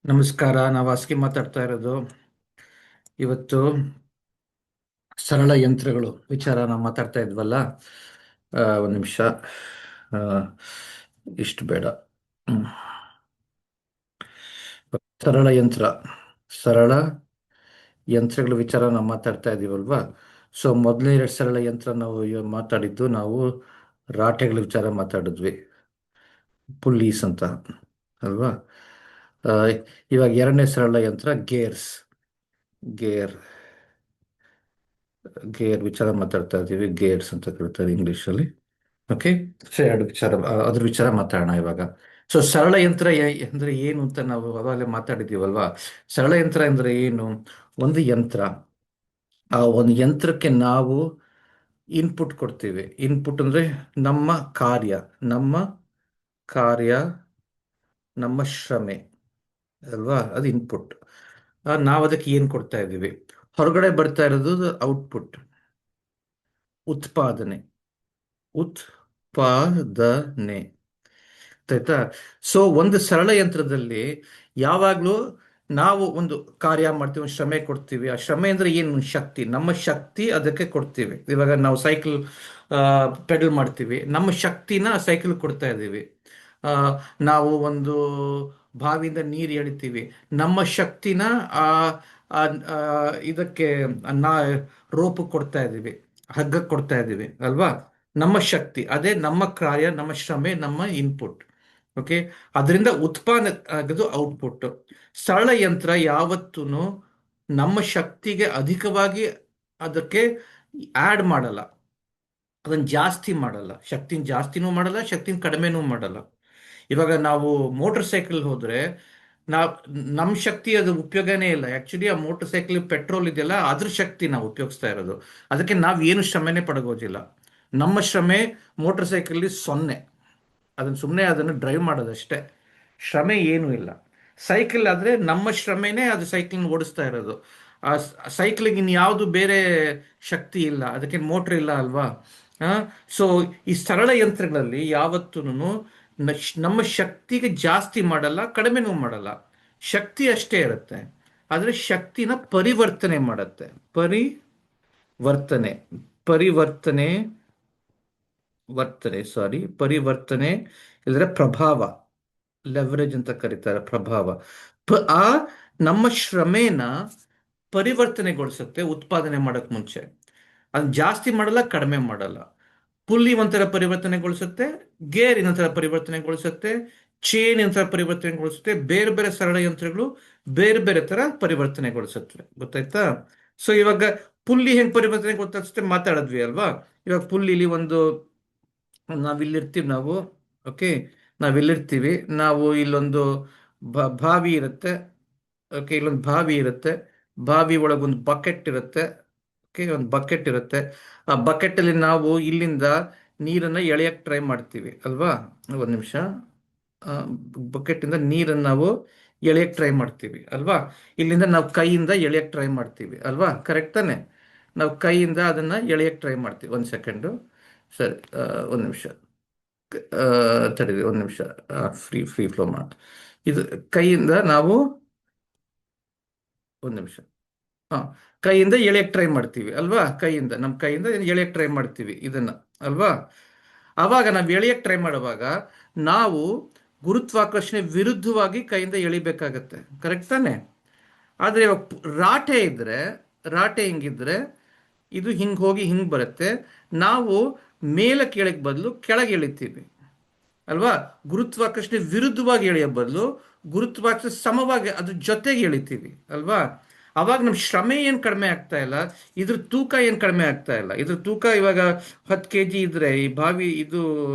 ನಮಸ್ಕಾರ. ನಾವು ವಾಸ್ಕಿ ಮಾತಾಡ್ತಾ ಇರೋದು. ಇವತ್ತು ಸರಳ ಯಂತ್ರಗಳು ವಿಚಾರ ನಾವು ಮಾತಾಡ್ತಾ ಇದ್ವಲ್ಲ. ಒಂದು ನಿಮಿಷ. ಆ, ಇಷ್ಟು ಬೇಡ. ಹ್ಮ್. ಸರಳ ಯಂತ್ರ, ಸರಳ ಯಂತ್ರಗಳ ವಿಚಾರ ನಾವು ಮಾತಾಡ್ತಾ ಇದೀವಲ್ವಾ. ಸೊ ಮೊದಲನೇ ಎರಡು ಸರಳ ಯಂತ್ರ ನಾವು ಮಾತಾಡಿದ್ದು, ನಾವು ರಾಟೆಗಳ ವಿಚಾರ ಮಾತಾಡಿದ್ವಿ, ಪುಲ್ಲೀಸ್ ಅಂತ ಅಲ್ವಾ. ಆ, ಇವಾಗ ಎರಡನೇ ಸರಳ ಯಂತ್ರ ಗೇರ್ಸ್. ಗೇರ್ ಗೇರ್ ವಿಚಾರ ಮಾತಾಡ್ತಾ ಇದ್ದೀವಿ. ಗೇರ್ಸ್ ಅಂತ ಕರೀತಾರೆ ಇಂಗ್ಲಿಷಲ್ಲಿ. ಓಕೆ. ಸೊ ಎರಡು ವಿಚಾರ, ಅದ್ರ ವಿಚಾರ ಮಾತಾಡೋಣ ಇವಾಗ. ಸೊ ಸರಳ ಯಂತ್ರ ಅಂದ್ರೆ ಏನು ಅಂತ ನಾವು ಅವಾಗಲೇ ಮಾತಾಡಿದ್ದೀವಲ್ವಾ. ಸರಳ ಯಂತ್ರ ಅಂದ್ರೆ ಏನು? ಒಂದು ಯಂತ್ರ, ಆ ಒಂದು ಯಂತ್ರಕ್ಕೆ ನಾವು ಇನ್ಪುಟ್ ಕೊಡ್ತೀವಿ. ಇನ್ಪುಟ್ ಅಂದ್ರೆ ನಮ್ಮ ಕಾರ್ಯ, ನಮ್ಮ ಕಾರ್ಯ, ನಮ್ಮ ಶ್ರಮೆ ಅಲ್ವಾ, ಅದು ಇನ್ಪುಟ್. ನಾವು ಅದಕ್ಕೆ ಏನು ಕೊಡ್ತಾ ಇದ್ದೀವಿ? ಹೊರಗಡೆ ಬರ್ತಾ ಇರೋದು ಔಟ್ಪುಟ್, ಉತ್ಪಾದನೆ. ಉತ್ಪಾದನೆ ಆಯ್ತಾ. ಸೊ ಒಂದು ಸರಳ ಯಂತ್ರದಲ್ಲಿ ಯಾವಾಗಲೂ ನಾವು ಒಂದು ಕಾರ್ಯ ಮಾಡ್ತೀವಿ, ಒಂದು ಶ್ರಮೆ ಕೊಡ್ತೀವಿ. ಆ ಶ್ರಮೆ ಅಂದ್ರೆ ಏನು? ಒಂದು ಶಕ್ತಿ, ನಮ್ಮ ಶಕ್ತಿ ಅದಕ್ಕೆ ಕೊಡ್ತೀವಿ. ಇವಾಗ ನಾವು ಸೈಕಲ್ ಪೆಡಲ್ ಮಾಡ್ತೀವಿ, ನಮ್ಮ ಶಕ್ತಿನ ಸೈಕಲ್ ಕೊಡ್ತಾ ಇದ್ದೀವಿ. ಆ, ನಾವು ಒಂದು ಬಾವಿಯಿಂದ ನೀರು ಎಳಿತೀವಿ, ನಮ್ಮ ಶಕ್ತಿನ ಆ ಆ, ಆ, ಇದಕ್ಕೆ ನಾ ರೋಪ್ ಕೊಡ್ತಾ ಇದ್ದೀವಿ, ಹಗ್ಗ ಕೊಡ್ತಾ ಇದ್ದೀವಿ ಅಲ್ವಾ. ನಮ್ಮ ಶಕ್ತಿ ಅದೇ ನಮ್ಮ ಕಾರ್ಯ, ನಮ್ಮ ಶ್ರಮೆ, ನಮ್ಮ ಇನ್ಪುಟ್. ಓಕೆ. ಅದರಿಂದ ಉತ್ಪಾದನೆ ಆಗೋದು ಔಟ್ಪುಟ್. ಸರಳ ಯಂತ್ರ ಯಾವತ್ತೂ ನಮ್ಮ ಶಕ್ತಿಗೆ ಅಧಿಕವಾಗಿ ಅದಕ್ಕೆ ಆಡ್ ಮಾಡಲ್ಲ, ಅದನ್ನ ಜಾಸ್ತಿ ಮಾಡಲ್ಲ. ಶಕ್ತಿನ ಜಾಸ್ತಿನೂ ಮಾಡಲ್ಲ, ಶಕ್ತಿನ ಕಡಿಮೆನೂ ಮಾಡಲ್ಲ. ಇವಾಗ ನಾವು ಮೋಟರ್ ಸೈಕಲ್ ಹೋದ್ರೆ ನಾವು, ನಮ್ಮ ಶಕ್ತಿ ಅದು ಉಪಯೋಗನೇ ಇಲ್ಲ. ಆಕ್ಚುಲಿ ಆ ಮೋಟರ್ ಸೈಕಲ್ ಪೆಟ್ರೋಲ್ ಇದೆಯಲ್ಲ, ಅದ್ರ ಶಕ್ತಿ ನಾವು ಉಪಯೋಗಿಸ್ತಾ ಇರೋದು. ಅದಕ್ಕೆ ನಾವು ಏನು ಶ್ರಮೆನೇ ಪಡಗೋದಿಲ್ಲ. ನಮ್ಮ ಶ್ರಮೆ ಮೋಟರ್ ಸೈಕಲ್ ಸೊನ್ನೆ. ಅದನ್ನು ಸುಮ್ಮನೆ ಅದನ್ನು ಡ್ರೈವ್ ಮಾಡೋದಷ್ಟೇ, ಶ್ರಮೆ ಏನೂ ಇಲ್ಲ. ಸೈಕಲ್ ಆದರೆ ನಮ್ಮ ಶ್ರಮೆನೇ ಅದು ಸೈಕಲ್ನ ಓಡಿಸ್ತಾ ಇರೋದು. ಆ ಸೈಕ್ಲಿಗೆ ಇನ್ಯಾವುದು ಬೇರೆ ಶಕ್ತಿ ಇಲ್ಲ, ಅದಕ್ಕೆ ಮೋಟ್ರ್ ಇಲ್ಲ ಅಲ್ವಾ. ಸೊ ಈ ಸರಳ ಯಂತ್ರಗಳಲ್ಲಿ ಯಾವತ್ತೂ ನಮ್ಮ ಶಕ್ತಿಗೆ ಜಾಸ್ತಿ ಮಾಡಲ್ಲ, ಕಡಿಮೆನೂ ಮಾಡಲ್ಲ. ಶಕ್ತಿ ಅಷ್ಟೇ ಇರುತ್ತೆ, ಆದರೆ ಶಕ್ತಿನ ಪರಿವರ್ತನೆ ಮಾಡುತ್ತೆ. ಪರಿವರ್ತನೆ, ಪರಿವರ್ತನೆ, ಪರಿವರ್ತನೆ ಇಲ್ಲದ್ರೆ ಪ್ರಭಾವ, ಲೆವರೇಜ್ ಅಂತ ಕರೀತಾರೆ, ಪ್ರಭಾವ. ಆ ನಮ್ಮ ಶ್ರಮೇನ ಪರಿವರ್ತನೆಗೊಳಿಸುತ್ತೆ ಉತ್ಪಾದನೆ ಮಾಡಕ್ ಮುಂಚೆ. ಅದನ್ನ ಜಾಸ್ತಿ ಮಾಡಲ್ಲ, ಕಡಿಮೆ ಮಾಡಲ್ಲ. ಪುಲ್ಲಿ ಒಂಥರ ಪರಿವರ್ತನೆಗೊಳಿಸುತ್ತೆ, ಗೇರ್ ಇನ್ನೊಂಥರ ಪರಿವರ್ತನೆಗೊಳಿಸುತ್ತೆ, ಚೇನ್ ಒಂಥರ ಪರಿವರ್ತನೆಗೊಳಿಸುತ್ತೆ. ಬೇರೆ ಬೇರೆ ಸರಳ ಯಂತ್ರಗಳು ಬೇರೆ ಬೇರೆ ತರ ಪರಿವರ್ತನೆಗೊಳಿಸುತ್ತವೆ, ಗೊತ್ತಾಯ್ತಾ. ಸೊ ಇವಾಗ ಪುಲ್ಲಿ ಹೆಂಗ್ ಪರಿವರ್ತನೆ ಗೊತ್ತಾಗುತ್ತೆ ಮಾತಾಡಿದ್ವಿ ಅಲ್ವಾ. ಇವಾಗ ಪುಲ್ಲಿಲಿ ಒಂದು, ನಾವಿಲ್ಲಿರ್ತೀವಿ ನಾವು. ಓಕೆ. ನಾವಿಲ್ಲಿರ್ತೀವಿ, ನಾವು ಇಲ್ಲೊಂದು ಬಾವಿ ಇರುತ್ತೆ. ಓಕೆ, ಇಲ್ಲೊಂದು ಬಾವಿ ಇರುತ್ತೆ, ಬಾವಿ ಒಳಗೊಂದು ಬಕೆಟ್ ಇರುತ್ತೆ. ಓಕೆ, ಒಂದು ಬಕೆಟ್ ಇರುತ್ತೆ. ಆ ಬಕೆಟಲ್ಲಿ ನಾವು ಇಲ್ಲಿಂದ ನೀರನ್ನು ಎಳೆಯಕ್ಕೆ ಟ್ರೈ ಮಾಡ್ತೀವಿ ಅಲ್ವಾ. ಒಂದು ನಿಮಿಷ. ಬಕೆಟಿಂದ ನೀರನ್ನು ನಾವು ಎಳೆಯಕ್ಕೆ ಟ್ರೈ ಮಾಡ್ತೀವಿ ಅಲ್ವಾ. ಇಲ್ಲಿಂದ ನಾವು ಕೈಯಿಂದ ಎಳೆಯಕ್ಕೆ ಟ್ರೈ ಮಾಡ್ತೀವಿ ಅಲ್ವಾ, ಕರೆಕ್ಟ್ ತಾನೆ. ನಾವು ಕೈಯಿಂದ ಅದನ್ನು ಎಳೆಯಕ್ಕೆ ಟ್ರೈ ಮಾಡ್ತೀವಿ. ಒಂದು ಸೆಕೆಂಡು. ಸರಿ. ಒಂದು ನಿಮಿಷ. ತಡೀರಿ ಒಂದು ನಿಮಿಷ. ಫ್ರೀ ಫ್ರೀ ಫ್ಲೋ ಮಾಡಿ. ಇದು ಕೈಯಿಂದ ನಾವು, ಒಂದು ನಿಮಿಷ. ಹಾ, ಕೈಯಿಂದ ಎಳೆಯಕ್ಕೆ ಟ್ರೈ ಮಾಡ್ತೀವಿ ಅಲ್ವಾ. ಕೈಯಿಂದ, ನಮ್ಮ ಕೈಯಿಂದ ಎಳೆಯಕ್ಕೆ ಟ್ರೈ ಮಾಡ್ತೀವಿ ಇದನ್ನ ಅಲ್ವಾ. ಆವಾಗ ನಾವು ಎಳೆಯಕ್ಕೆ ಟ್ರೈ ಮಾಡುವಾಗ ನಾವು ಗುರುತ್ವಾಕರ್ಷಣೆ ವಿರುದ್ಧವಾಗಿ ಕೈಯಿಂದ ಎಳಿಬೇಕಾಗತ್ತೆ, ಕರೆಕ್ಟ್ ತಾನೆ. ಆದರೆ ಇವಾಗ ರಾಟೆ ಇದ್ರೆ, ರಾಟೆ ಹಿಂಗಿದ್ರೆ ಇದು ಹಿಂಗೆ ಹೋಗಿ ಹಿಂಗೆ ಬರುತ್ತೆ. ನಾವು ಮೇಲಕ್ಕೆ ಎಳೆಯಕ್ಕೆ ಬದಲು ಕೆಳಗೆ ಎಳಿತೀವಿ ಅಲ್ವಾ. ಗುರುತ್ವಾಕರ್ಷಣೆ ವಿರುದ್ಧವಾಗಿ ಎಳೆಯೋ ಬದಲು ಗುರುತ್ವಾಕರ್ಷಣೆ ಸಮವಾಗಿ ಅದ್ರ ಜೊತೆಗೆ ಎಳಿತೀವಿ ಅಲ್ವಾ. ಅವಾಗ ನಮ್ಮ ಶ್ರಮೆ ಏನು ಕಡಿಮೆ ಆಗ್ತಾ ಇಲ್ಲ, ಇದ್ರ ತೂಕ ಏನು ಕಡಿಮೆ ಆಗ್ತಾ ಇಲ್ಲ. ಇದ್ರ ತೂಕ ಇವಾಗ 10 kg ಇದ್ರೆ, ಈ ಬಾವಿ ಇದು,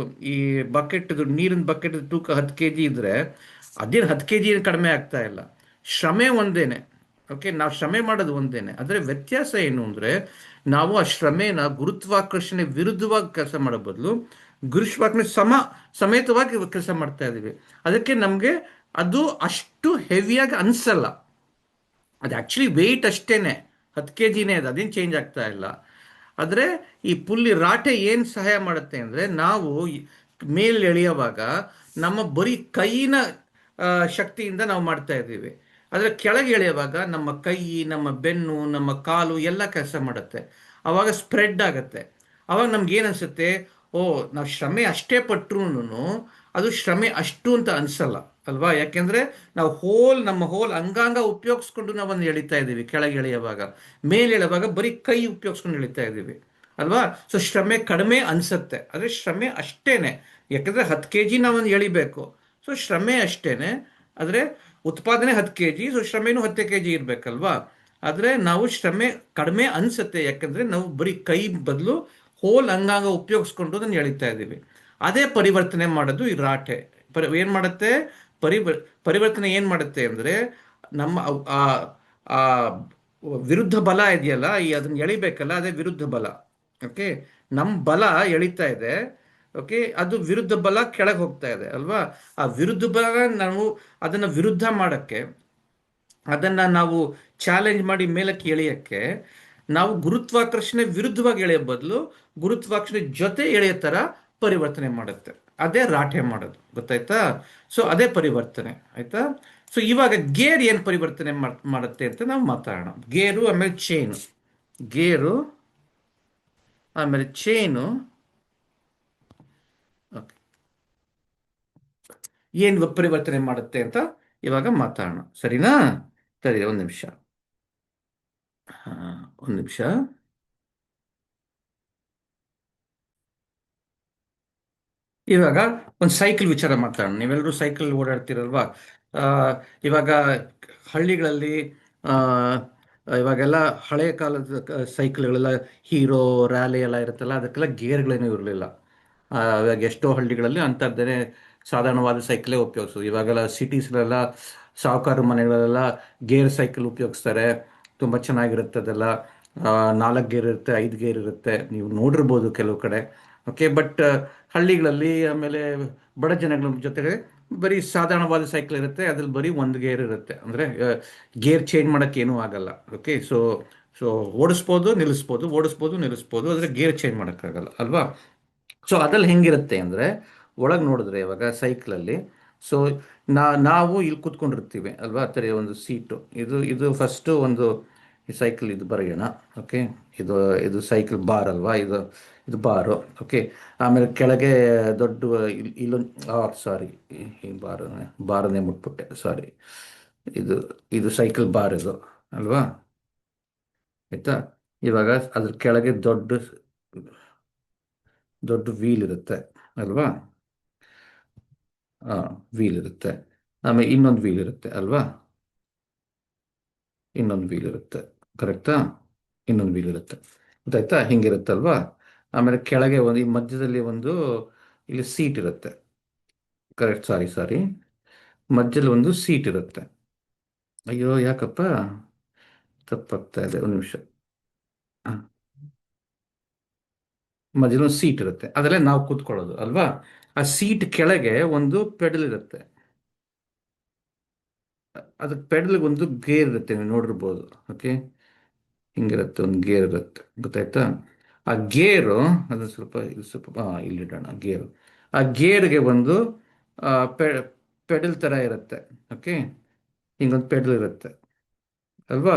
ಈ ಬಕೆಟ್, ನೀರಿನ ಬಕೆಟ್ ತೂಕ 10 kg ಇದ್ರೆ, ಅದೇನು 10 kg ಏನು ಕಡಿಮೆ ಆಗ್ತಾ ಇಲ್ಲ. ಶ್ರಮೆ ಒಂದೇನೆ. ಓಕೆ, ನಾವು ಶ್ರಮೆ ಮಾಡೋದು ಒಂದೇನೆ, ಆದರೆ ವ್ಯತ್ಯಾಸ ಏನು ಅಂದರೆ, ನಾವು ಆ ಶ್ರಮೆನ ಗುರುತ್ವಾಕರ್ಷಣೆ ವಿರುದ್ಧವಾಗಿ ಕೆಲಸ ಮಾಡೋ ಬದಲು ಗುರುತ್ವಾಕರ್ಷಣೆ ಸಮೇತವಾಗಿ ಕೆಲಸ ಮಾಡ್ತಾ ಇದ್ದೀವಿ. ಅದಕ್ಕೆ ನಮಗೆ ಅದು ಅಷ್ಟು ಹೆವಿಯಾಗಿ ಅನಿಸಲ್ಲ. ಅದು ಆ್ಯಕ್ಚುಲಿ ವೆಯ್ಟ್ ಅಷ್ಟೇನೆ, 10 kg ಅದು, ಅದೇನು ಚೇಂಜ್ ಆಗ್ತಾ ಇಲ್ಲ. ಆದರೆ ಈ ಪುಲ್ಲಿ ರಾಟೆ ಏನು ಸಹಾಯ ಮಾಡುತ್ತೆ ಅಂದರೆ, ನಾವು ಮೇಲೆ ಎಳೆಯುವಾಗ ನಮ್ಮ ಬರೀ ಕೈನ ಶಕ್ತಿಯಿಂದ ನಾವು ಮಾಡ್ತಾ ಇದ್ದೀವಿ. ಆದರೆ ಕೆಳಗೆ ಎಳೆಯುವಾಗ ನಮ್ಮ ಕೈ, ನಮ್ಮ ಬೆನ್ನು, ನಮ್ಮ ಕಾಲು ಎಲ್ಲ ಕೆಲಸ ಮಾಡುತ್ತೆ. ಆವಾಗ ಸ್ಪ್ರೆಡ್ ಆಗುತ್ತೆ. ಆವಾಗ ನಮ್ಗೆ ಏನು ಅನ್ಸುತ್ತೆ, ಓ, ನಾವು ಶ್ರಮೆ ಅಷ್ಟೇ ಪಟ್ರು ಅದು ಶ್ರಮೆ ಅಷ್ಟು ಅಂತ ಅನ್ಸಲ್ಲ ಅಲ್ವಾ? ಯಾಕೆಂದ್ರೆ ನಾವು ನಮ್ಮ ಹೋಲ್ ಅಂಗಾಂಗ ಉಪಯೋಗಿಸ್ಕೊಂಡು ನಾವನ್ನ ಎಳಿತಾ ಇದ್ದೀವಿ. ಕೆಳಗೆ ಎಳೆಯುವಾಗ, ಮೇಲೆ ಎಳೆಯುವಾಗ ಬರೀ ಕೈ ಉಪಯೋಗಿಸ್ಕೊಂಡು ಎಳಿತಾ ಇದ್ದೀವಿ ಅಲ್ವಾ? ಸೊ ಶ್ರಮೆ ಕಡಿಮೆ ಅನ್ಸುತ್ತೆ, ಆದರೆ ಶ್ರಮೆ ಅಷ್ಟೇನೆ. ಯಾಕಂದ್ರೆ 10 kg ನಾವೊಂದು ಎಳಿಬೇಕು, ಸೊ ಶ್ರಮೆ ಅಷ್ಟೇನೆ. ಆದರೆ ಉತ್ಪಾದನೆ 10 kg, ಸೊ ಶ್ರಮೆನೂ 10 kg ಇರಬೇಕಲ್ವಾ? ಆದರೆ ನಾವು ಶ್ರಮೆ ಕಡಿಮೆ ಅನ್ಸುತ್ತೆ, ಯಾಕಂದ್ರೆ ನಾವು ಬರೀ ಕೈ ಬದಲು ಹೋಲ್ ಅಂಗಾಂಗ ಉಪಯೋಗಿಸ್ಕೊಂಡು ಅದನ್ನು ಎಳಿತಾ ಇದ್ದೀವಿ. ಅದೇ ಪರಿವರ್ತನೆ ಮಾಡೋದು ಈ ರಾಟೆ. ಏನ್ ಮಾಡುತ್ತೆ? ಪರಿವರ್ತನೆ ಏನ್ ಮಾಡುತ್ತೆ ಅಂದ್ರೆ, ನಮ್ಮ ಆ ಆ ವಿರುದ್ಧ ಬಲ ಇದೆಯಲ್ಲ, ಅದನ್ನ ಎಳಿಬೇಕಲ್ಲ, ಅದೇ ವಿರುದ್ಧ ಬಲ. ಓಕೆ, ನಮ್ಮ ಬಲ ಎಳಿತಾ ಇದೆ. ಓಕೆ, ಅದು ವಿರುದ್ಧ ಬಲ ಕೆಳಗೆ ಹೋಗ್ತಾ ಇದೆ ಅಲ್ವಾ? ಆ ವಿರುದ್ಧ ಬಲ ನಾವು ಅದನ್ನ ವಿರುದ್ಧ ಮಾಡಕ್ಕೆ, ಅದನ್ನ ನಾವು ಚಾಲೆಂಜ್ ಮಾಡಿ ಮೇಲಕ್ಕೆ ಎಳೆಯಕ್ಕೆ, ನಾವು ಗುರುತ್ವಾಕರ್ಷಣೆ ವಿರುದ್ಧವಾಗಿ ಎಳೆಯೋ ಬದಲು ಗುರುತ್ವಾಕರ್ಷಣೆ ಜೊತೆ ಎಳೆಯೋ ತರ ಪರಿವರ್ತನೆ ಮಾಡುತ್ತೆ. ಅದೇ ರಾಟೆ ಮಾಡೋದು, ಗೊತ್ತಾಯ್ತಾ? ಸೊ ಅದೇ ಪರಿವರ್ತನೆ, ಆಯ್ತಾ? ಸೊ ಇವಾಗ ಗೇರ್ ಏನ್ ಪರಿವರ್ತನೆ ಮಾಡುತ್ತೆ ಅಂತ ನಾವು ಮಾತಾಡೋಣ. ಗೇರು ಆಮೇಲೆ ಚೈನು. ಗೇರು ಆಮೇಲೆ ಚೈನು ಏನ್ ಪರಿವರ್ತನೆ ಮಾಡುತ್ತೆ ಅಂತ ಇವಾಗ ಮಾತಾಡೋಣ, ಸರಿನಾ? ಸರಿ, ಒಂದು ನಿಮಿಷ. ಒಂದು ನಿಮಿಷ. ಇವಾಗ ಒಂದು ಸೈಕಲ್ ವಿಚಾರ ಮಾತಾಡೋಣ. ನೀವೆಲ್ಲರೂ ಸೈಕಲ್ ಓಡಾಡ್ತಿರಲ್ವಾ? ಆ, ಇವಾಗ ಹಳ್ಳಿಗಳಲ್ಲಿ ಆ, ಇವಾಗೆಲ್ಲ ಹಳೆಯ ಕಾಲದ ಸೈಕಲ್ಗಳೆಲ್ಲ, ಹೀರೋ ರ್ಯಾಲಿ ಎಲ್ಲ ಇರುತ್ತಲ್ಲ, ಅದಕ್ಕೆಲ್ಲ ಗೇರ್ಗಳೇನೂ ಇರಲಿಲ್ಲ. ಇವಾಗ ಎಷ್ಟೋ ಹಳ್ಳಿಗಳಲ್ಲಿ ಅಂಥದ್ದೇನೆ ಸಾಧಾರಣವಾದ ಸೈಕಲೇ ಉಪಯೋಗಿಸೋದು. ಇವಾಗೆಲ್ಲ ಸಿಟೀಸ್ಲೆಲ್ಲ ಸಾಹುಕಾರ ಮನೆಗಳೆಲ್ಲ ಗೇರ್ ಸೈಕಲ್ ಉಪಯೋಗಿಸ್ತಾರೆ. ತುಂಬ ಚೆನ್ನಾಗಿರುತ್ತೆ ಅದೆಲ್ಲ. 4 ಗೇರ್ ಇರುತ್ತೆ, 5 ಗೇರ್ ಇರುತ್ತೆ, ನೀವು ನೋಡಿರ್ಬೋದು ಕೆಲವು ಕಡೆ. ಓಕೆ, ಬಟ್ ಹಳ್ಳಿಗಳಲ್ಲಿ ಆಮೇಲೆ ಬಡ ಜನಗಳ ಜೊತೆಗೆ ಬರೀ ಸಾಧಾರಣವಾದ ಸೈಕಲ್ ಇರುತ್ತೆ, ಅದ್ರಲ್ಲಿ ಬರೀ 1 ಗೇರ್ ಇರುತ್ತೆ. ಅಂದರೆ ಗೇರ್ ಚೇಂಜ್ ಮಾಡೋಕ್ಕೆ ಏನೂ ಆಗಲ್ಲ. ಓಕೆ, ಸೊ ಸೊ ಓಡಿಸ್ಬೋದು, ನಿಲ್ಲಿಸ್ಬೋದು, ಓಡಿಸ್ಬೋದು, ನಿಲ್ಲಿಸ್ಬೋದು, ಆದರೆ ಗೇರ್ ಚೇಂಜ್ ಮಾಡೋಕ್ಕಾಗಲ್ಲ ಅಲ್ವಾ? ಸೊ ಅದ್ರಲ್ಲಿ ಹೆಂಗಿರುತ್ತೆ ಅಂದರೆ, ಒಳಗೆ ನೋಡಿದ್ರೆ ಇವಾಗ ಸೈಕಲಲ್ಲಿ, ಸೊ ನಾವು ಇಲ್ಲಿ ಕೂತ್ಕೊಂಡಿರ್ತೀವಿ ಅಲ್ವಾ? ಆ ಥರ ಒಂದು ಸೀಟು, ಇದು ಇದು ಫಸ್ಟು ಒಂದು ಈ ಸೈಕಲ್ ಇದು ಬರೆಯೋಣ. ಓಕೆ, ಇದು ಇದು ಸೈಕಲ್ ಬಾರ್ ಅಲ್ವಾ? ಇದು ಇದು ಬಾರು. ಓಕೆ, ಆಮೇಲೆ ಕೆಳಗೆ ದೊಡ್ಡ ಇಲ್ಲೊಂದು, ಸಾರಿ, ಈ ಬಾರನ್ನೇ ಮುಟ್ಬಿಟ್ಟೆ, ಸಾರಿ. ಇದು ಇದು ಸೈಕಲ್ ಬಾರ್ ಇದು ಅಲ್ವಾ? ಆಯ್ತಾ? ಇವಾಗ ಅದ್ರ ಕೆಳಗೆ ದೊಡ್ಡ ದೊಡ್ಡ ವೀಲ್ ಇರುತ್ತೆ ಅಲ್ವಾ? ವೀಲ್ ಇರುತ್ತೆ. ಆಮೇಲೆ ಇನ್ನೊಂದು ವೀಲ್ ಇರುತ್ತೆ ಅಲ್ವಾ? ಇನ್ನೊಂದು ವೀಲ್ ಇರುತ್ತೆ, ಕರೆಕ್ಟಾ? ಇನ್ನೊಂದು ವೀಲ್ ಇರುತ್ತೆ, ಗೊತ್ತಾಯ್ತಾ? ಹಿಂಗಿರುತ್ತಲ್ವಾ? ಆಮೇಲೆ ಕೆಳಗೆ ಒಂದು, ಈ ಮಧ್ಯದಲ್ಲಿ ಒಂದು, ಇಲ್ಲಿ ಸೀಟ್ ಇರುತ್ತೆ. ಕರೆಕ್ಟ್, ಸಾರಿ ಸಾರಿ, ಮಧ್ಯದಲ್ಲಿ ಒಂದು ಸೀಟ್ ಇರುತ್ತೆ. ಅಯ್ಯೋ, ಯಾಕಪ್ಪ ತಪ್ಪಾಗ್ತಾ ಇದೆ, ಒಂದು ನಿಮಿಷ. ಆ, ಮಧ್ಯದಲ್ಲಿ ಒಂದು ಸೀಟ್ ಇರುತ್ತೆ, ಅದರಲ್ಲೇ ನಾವು ಕೂತ್ಕೊಳ್ಳೋದು ಅಲ್ವಾ? ಆ ಸೀಟ್ ಕೆಳಗೆ ಒಂದು ಪೆಡಲ್ ಇರುತ್ತೆ. ಅದಕ್ಕೆ ಪೆಡಲ್ಗೆ ಒಂದು ಗೇರ್ ಇರುತ್ತೆ, ನೀವು ನೋಡಿರ್ಬೋದು. ಓಕೆ, ಹಿಂಗಿರುತ್ತೆ, ಒಂದು ಗೇರ್ ಇರುತ್ತೆ, ಗೊತ್ತಾಯ್ತಾ? ಆ ಗೇರು, ಅದು ಸ್ವಲ್ಪ, ಇದು ಸ್ವಲ್ಪ, ಇಲ್ಲಿಡೋಣ ಗೇರು. ಆ ಗೇರ್ಗೆ ಒಂದು ಆ, ಪೆ ಪೆಡಲ್ ಥರ ಇರುತ್ತೆ. ಓಕೆ, ಹಿಂಗೊಂದು ಪೆಡಲ್ ಇರುತ್ತೆ ಅಲ್ವಾ?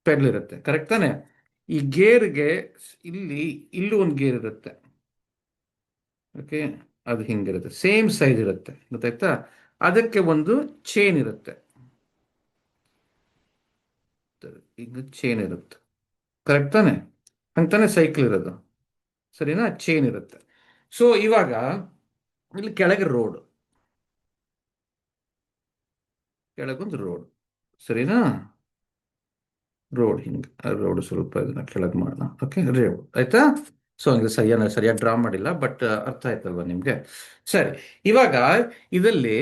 ಪೆಡಲ್ ಇರುತ್ತೆ, ಕರೆಕ್ಟ್ ತಾನೆ? ಈ ಗೇರ್ಗೆ ಇಲ್ಲಿ ಇಲ್ಲೂ ಒಂದು ಗೇರ್ ಇರುತ್ತೆ. ಓಕೆ, ಅದು ಹಿಂಗಿರುತ್ತೆ, ಸೇಮ್ ಸೈಜ್ ಇರುತ್ತೆ, ಗೊತ್ತಾಯ್ತಾ? ಅದಕ್ಕೆ ಒಂದು ಚೈನ್ ಇರುತ್ತೆ. ಈಗ ಚೈನ್ ಇರುತ್ತೆ, ಕರೆಕ್ಟ್ ತಾನೆ? ಹಂಗ್ತಾನೆ ಸೈಕಲ್ ಇರೋದು, ಸರಿನಾ? ಚೈನ್ ಇರುತ್ತೆ. ಸೊ ಇವಾಗ ಇಲ್ಲಿ ಕೆಳಗೆ ರೋಡ್, ಕೆಳಗೊಂದು ರೋಡ್, ಸರಿನಾ? ರೋಡ್ ಹಿಂಗೆ, ರೋಡ್ ಸ್ವಲ್ಪ ಇದನ್ನ ಕೆಳಗೆ ಮಾಡೋಣ. ಓಕೆ, ರೋಡ್ ಆಯ್ತಾ? ಸೊ ಹಂಗೆ ಸರಿಯಾಗಿ ಡ್ರಾ ಮಾಡಿಲ್ಲ, ಬಟ್ ಅರ್ಥ ಆಯ್ತಲ್ವಾ ನಿಮ್ಗೆ? ಸರಿ, ಇವಾಗ ಇದರಲ್ಲಿ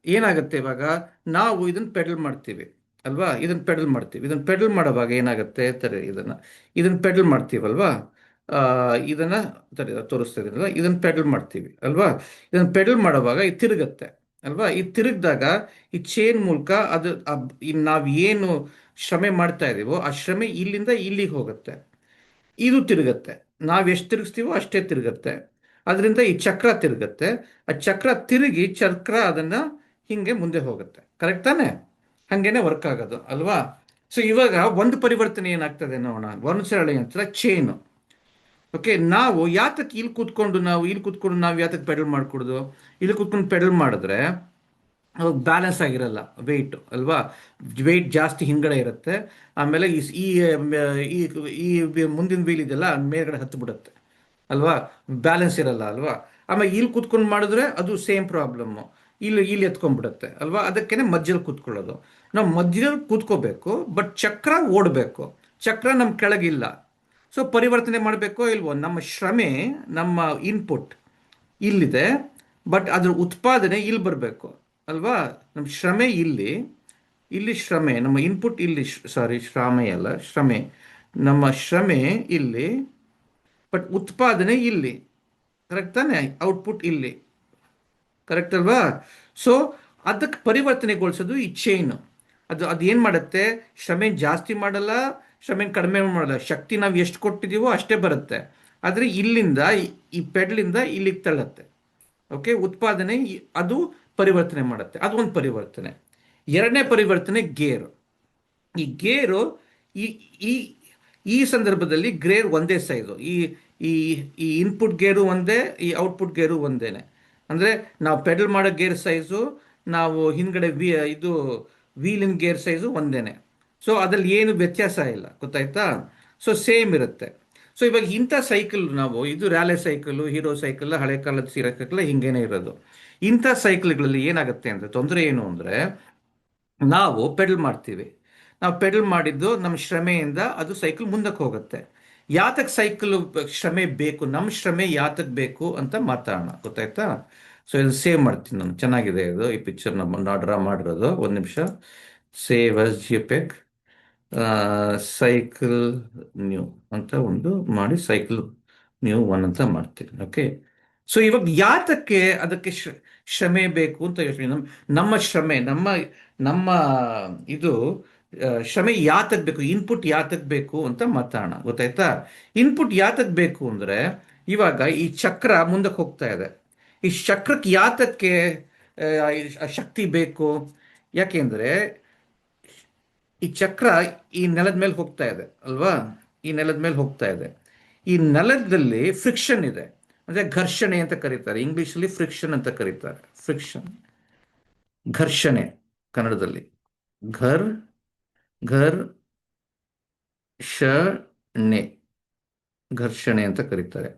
ಏನಾಗುತ್ತೆ, ಇವಾಗ ನಾವು ಇದನ್ನ ಪೆಡಲ್ ಮಾಡ್ತೀವಿ ಅಲ್ವಾ? ಇದನ್ನ ಪೆಡಲ್ ಮಾಡುವಾಗ ಏನಾಗುತ್ತೆ, ತರ ಇದನ್ನ ಪೆಡಲ್ ಮಾಡ್ತೀವಲ್ವಾ? ಇದನ್ನ ತೋರಿಸ್ತಾ ಇದೀನಲ್ವಾ, ಇದನ್ನ ಪೆಡಲ್ ಮಾಡ್ತೀವಿ ಅಲ್ವಾ? ಇದನ್ನ ಪೆಡಲ್ ಮಾಡುವಾಗ ಇದು ತಿರುಗತ್ತೆ ಅಲ್ವಾ? ಇದು ತಿರುಗಿದಾಗ ಈ ಚೈನ್ ಮೂಲಕ ಅದು ನಾವು ಏನು ಶ್ರಮೆ ಮಾಡ್ತಾ ಇದೀವೋ ಆ ಶ್ರಮೆ ಇಲ್ಲಿಂದ ಇಲ್ಲಿಗೆ ಹೋಗುತ್ತೆ, ಇದು ತಿರುಗತ್ತೆ. ನಾವು ಎಷ್ಟು ತಿರುಗಿಸ್ತೀವೋ ಅಷ್ಟೇ ತಿರುಗತ್ತೆ. ಅದರಿಂದ ಈ ಚಕ್ರ ತಿರುಗತ್ತೆ. ಆ ಚಕ್ರ ತಿರುಗಿ ಚಕ್ರ ಅದನ್ನ ಹಿಂಗೆ ಮುಂದೆ ಹೋಗುತ್ತೆ, ಕರೆಕ್ಟ್ ತಾನೆ? ಹಂಗೇನೆ ವರ್ಕ್ ಆಗೋದು ಅಲ್ವಾ. ಸೊ ಇವಾಗ ಒಂದು ಪರಿವರ್ತನೆ ಏನಾಗ್ತದೆ ನೋಡೋಣ, ವರ್ಣಸರಳಿ ಯಂತ್ರ ಚೈನ್. ಓಕೆ, ನಾವು ಯಾತಕ್ಕೆ ಇಲ್ಲಿ ಕೂತ್ಕೊಂಡು ನಾವು ಯಾತಕ್ಕೆ ಪೆಡಲ್ ಮಾಡ್ಕೊಡುದು, ಇಲ್ಲಿ ಕೂತ್ಕೊಂಡು ಪೆಡಲ್ ಮಾಡಿದ್ರೆ ಬ್ಯಾಲೆನ್ಸ್ ಆಗಿರಲ್ಲ ವೆಯ್ಟ್ ಅಲ್ವಾ. ವೆಯ್ಟ್ ಜಾಸ್ತಿ ಹಿಂಗಡೆ ಇರುತ್ತೆ. ಆಮೇಲೆ ಈ ಈ ಈ ಮುಂದಿನ ವೀಲ್ ಇದೆಲ್ಲ ಮೇಲ್ಗಡೆ ಹತ್ತು ಬಿಡುತ್ತೆ ಅಲ್ವಾ, ಬ್ಯಾಲೆನ್ಸ್ ಇರಲ್ಲ ಅಲ್ವಾ. ಆಮೇಲೆ ಇಲ್ಲಿ ಕೂತ್ಕೊಂಡು ಮಾಡಿದ್ರೆ ಅದು ಸೇಮ್ ಪ್ರಾಬ್ಲಮ್ಮು, ಇಲ್ಲಿ ಎತ್ಕೊಂಡ್ಬಿಡುತ್ತೆ ಅಲ್ವಾ. ಅದಕ್ಕೇನೆ ಮಧ್ಯದಲ್ಲಿ ಕೂತ್ಕೊಳ್ಳೋದು. ನಾವು ಮಧ್ಯದಲ್ಲಿ ಕೂತ್ಕೋಬೇಕು, ಬಟ್ ಚಕ್ರ ಓಡಬೇಕು. ಚಕ್ರ ನಮ್ಮ ಕೆಳಗಿಲ್ಲ. ಸೊ ಪರಿವರ್ತನೆ ಮಾಡಬೇಕೋ ಇಲ್ವೋ, ನಮ್ಮ ಶ್ರಮೆ, ನಮ್ಮ ಇನ್ಪುಟ್ ಇಲ್ಲಿದೆ, ಬಟ್ ಅದ್ರ ಉತ್ಪಾದನೆ ಇಲ್ಲಿ ಬರಬೇಕು ಅಲ್ವಾ. ನಮ್ಮ ಶ್ರಮೆ ಇಲ್ಲಿ, ಇಲ್ಲಿ ಶ್ರಮೆ, ನಮ್ಮ ಇನ್ಪುಟ್ ಇಲ್ಲಿ, ಸಾರಿ ಶ್ರಮೆ ಅಲ್ಲ, ಶ್ರಮೆ, ನಮ್ಮ ಶ್ರಮೆ ಇಲ್ಲಿ, ಬಟ್ ಉತ್ಪಾದನೆ ಇಲ್ಲಿ. ಕರೆಕ್ಟ್ ತಾನೆ, ಔಟ್ಪುಟ್ ಇಲ್ಲಿ. ಕರೆಕ್ಟ್ ಅಲ್ವಾ. ಸೊ ಅದಕ್ಕೆ ಪರಿವರ್ತನೆಗೊಳಿಸೋದು ಈ ಚೈನ್. ಅದು ಏನು ಮಾಡುತ್ತೆ, ಶ್ರಮೆ ಜಾಸ್ತಿ ಮಾಡಲ್ಲ, ಶ್ರಮೆ ಕಡಿಮೆ ಮಾಡಲ್ಲ. ಶಕ್ತಿ ನಾವು ಎಷ್ಟು ಕೊಟ್ಟಿದ್ದೀವೋ ಅಷ್ಟೇ ಬರುತ್ತೆ. ಆದರೆ ಇಲ್ಲಿಂದ ಈ ಪೆಡ್ಲಿಂದ ಇಲ್ಲಿಗೆ ತಳ್ಳುತ್ತೆ. ಓಕೆ, ಉತ್ಪಾದನೆ ಅದು ಪರಿವರ್ತನೆ ಮಾಡುತ್ತೆ. ಅದು ಒಂದು ಪರಿವರ್ತನೆ. ಎರಡನೇ ಪರಿವರ್ತನೆ ಗೇರು. ಈ ಗೇರು, ಈ ಈ ಈ ಸಂದರ್ಭದಲ್ಲಿ ಗೇರ್ ಒಂದೇ ಸೈಜು. ಈ ಈ ಇನ್ಪುಟ್ ಗೇರು ಒಂದೇ, ಈ ಔಟ್ಪುಟ್ ಗೇರು ಒಂದೇನೆ. ಅಂದರೆ ನಾವು ಪೆಡಲ್ ಮಾಡೋ ಗೇರ್ ಸೈಜು, ನಾವು ಹಿಂದ್ಗಡೆ ಇದು ವೀಲಿನ ಗೇರ್ ಸೈಜು ಒಂದೇನೆ. ಸೊ ಅದ್ರಲ್ಲಿ ಏನು ವ್ಯತ್ಯಾಸ ಇಲ್ಲ, ಗೊತ್ತಾಯ್ತಾ. ಸೊ ಸೇಮ್ ಇರುತ್ತೆ. ಸೊ ಇವಾಗ ಇಂಥ ಸೈಕಲ್, ನಾವು ಇದು ರ್ಯಾಲೆ ಸೈಕಲ್, ಹೀರೋ ಸೈಕಲ್, ಹಳೆ ಕಾಲದ ಸೈಕಲ್ ಹಿಂಗೇನೆ ಇರೋದು. ಇಂಥ ಸೈಕಲ್ಗಳಲ್ಲಿ ಏನಾಗುತ್ತೆ ಅಂದರೆ, ತೊಂದರೆ ಏನು ಅಂದರೆ, ನಾವು ಪೆಡಲ್ ಮಾಡ್ತೀವಿ. ನಾವು ಪೆಡಲ್ ಮಾಡಿದ್ದು ನಮ್ಮ ಶ್ರಮೆಯಿಂದ ಅದು ಸೈಕಲ್ ಮುಂದಕ್ಕೆ ಹೋಗುತ್ತೆ. ಯಾತಕ್ಕೆ ಸೈಕಲ್ ಶ್ರಮೆ ಬೇಕು, ನಮ್ಮ ಶ್ರಮೆ ಯಾತಕ್ಕೆ ಬೇಕು ಅಂತ ಮಾತಾಡೋಣ, ಗೊತ್ತಾಯ್ತಾ. ಸೊ ಇದು ಸೇವ್ ಮಾಡ್ತೀನಿ ನಾನು, ಚೆನ್ನಾಗಿದೆ ಇದು, ಈ ಪಿಕ್ಚರ್ ನಮ್ಮ ಡ್ರಾ ಮಾಡಿರೋದು. ಒಂದು ನಿಮಿಷ, ಸೇವ್ ಅಸ್ ಜಿಪೆಗ್ ಸೈಕಲ್ ನ್ಯೂ ಅಂತ ಒಂದು ಮಾಡಿ, ಸೈಕಲ್ ನ್ಯೂ ಒನ್ ಅಂತ ಮಾಡ್ತೀನಿ. ಓಕೆ, ಸೊ ಇವಾಗ ಯಾತಕ್ಕೆ ಅದಕ್ಕೆ ಶ್ರಮೆ ಬೇಕು ಅಂತ ಯೋಚನೆ, ನಮ್ಮ ಶ್ರಮೆ, ನಮ್ಮ ನಮ್ಮ ಇದು ಶ್ರಮೆ ಯಾತಕ್ ಬೇಕು, ಇನ್ಪುಟ್ ಯಾತಕ್ ಬೇಕು ಅಂತ ಮಾತಾಡೋಣ, ಗೊತ್ತಾಯ್ತಾ. ಇನ್ಪುಟ್ ಯಾತಕ್ ಬೇಕು ಅಂದ್ರೆ, ಇವಾಗ ಈ ಚಕ್ರ ಮುಂದಕ್ಕೆ ಹೋಗ್ತಾ ಇದೆ. ಈ ಚಕ್ರಕ್ಕೆ ಯಾತಕ್ಕೆ ಶಕ್ತಿ ಬೇಕು, ಯಾಕೆಂದ್ರೆ ಈ ಚಕ್ರ ಈ ನೆಲದ ಮೇಲೆ ಹೋಗ್ತಾ ಇದೆ ಅಲ್ವಾ, ಈ ನೆಲದ ಮೇಲೆ ಹೋಗ್ತಾ ಇದೆ. ಈ ನೆಲದಲ್ಲಿ ಫ್ರಿಕ್ಷನ್ ಇದೆ, ಅಂದ್ರೆ ಘರ್ಷಣೆ ಅಂತ ಕರೀತಾರೆ. ಇಂಗ್ಲಿಷಲ್ಲಿ ಫ್ರಿಕ್ಷನ್ ಅಂತ ಕರೀತಾರೆ. ಫ್ರಿಕ್ಷನ್, ಘರ್ಷಣೆ ಕನ್ನಡದಲ್ಲಿ ಘರ್ ಘರ್ ಷಣೆ, ಘರ್ಷಣೆ ಅಂತ ಕರೀತಾರೆ.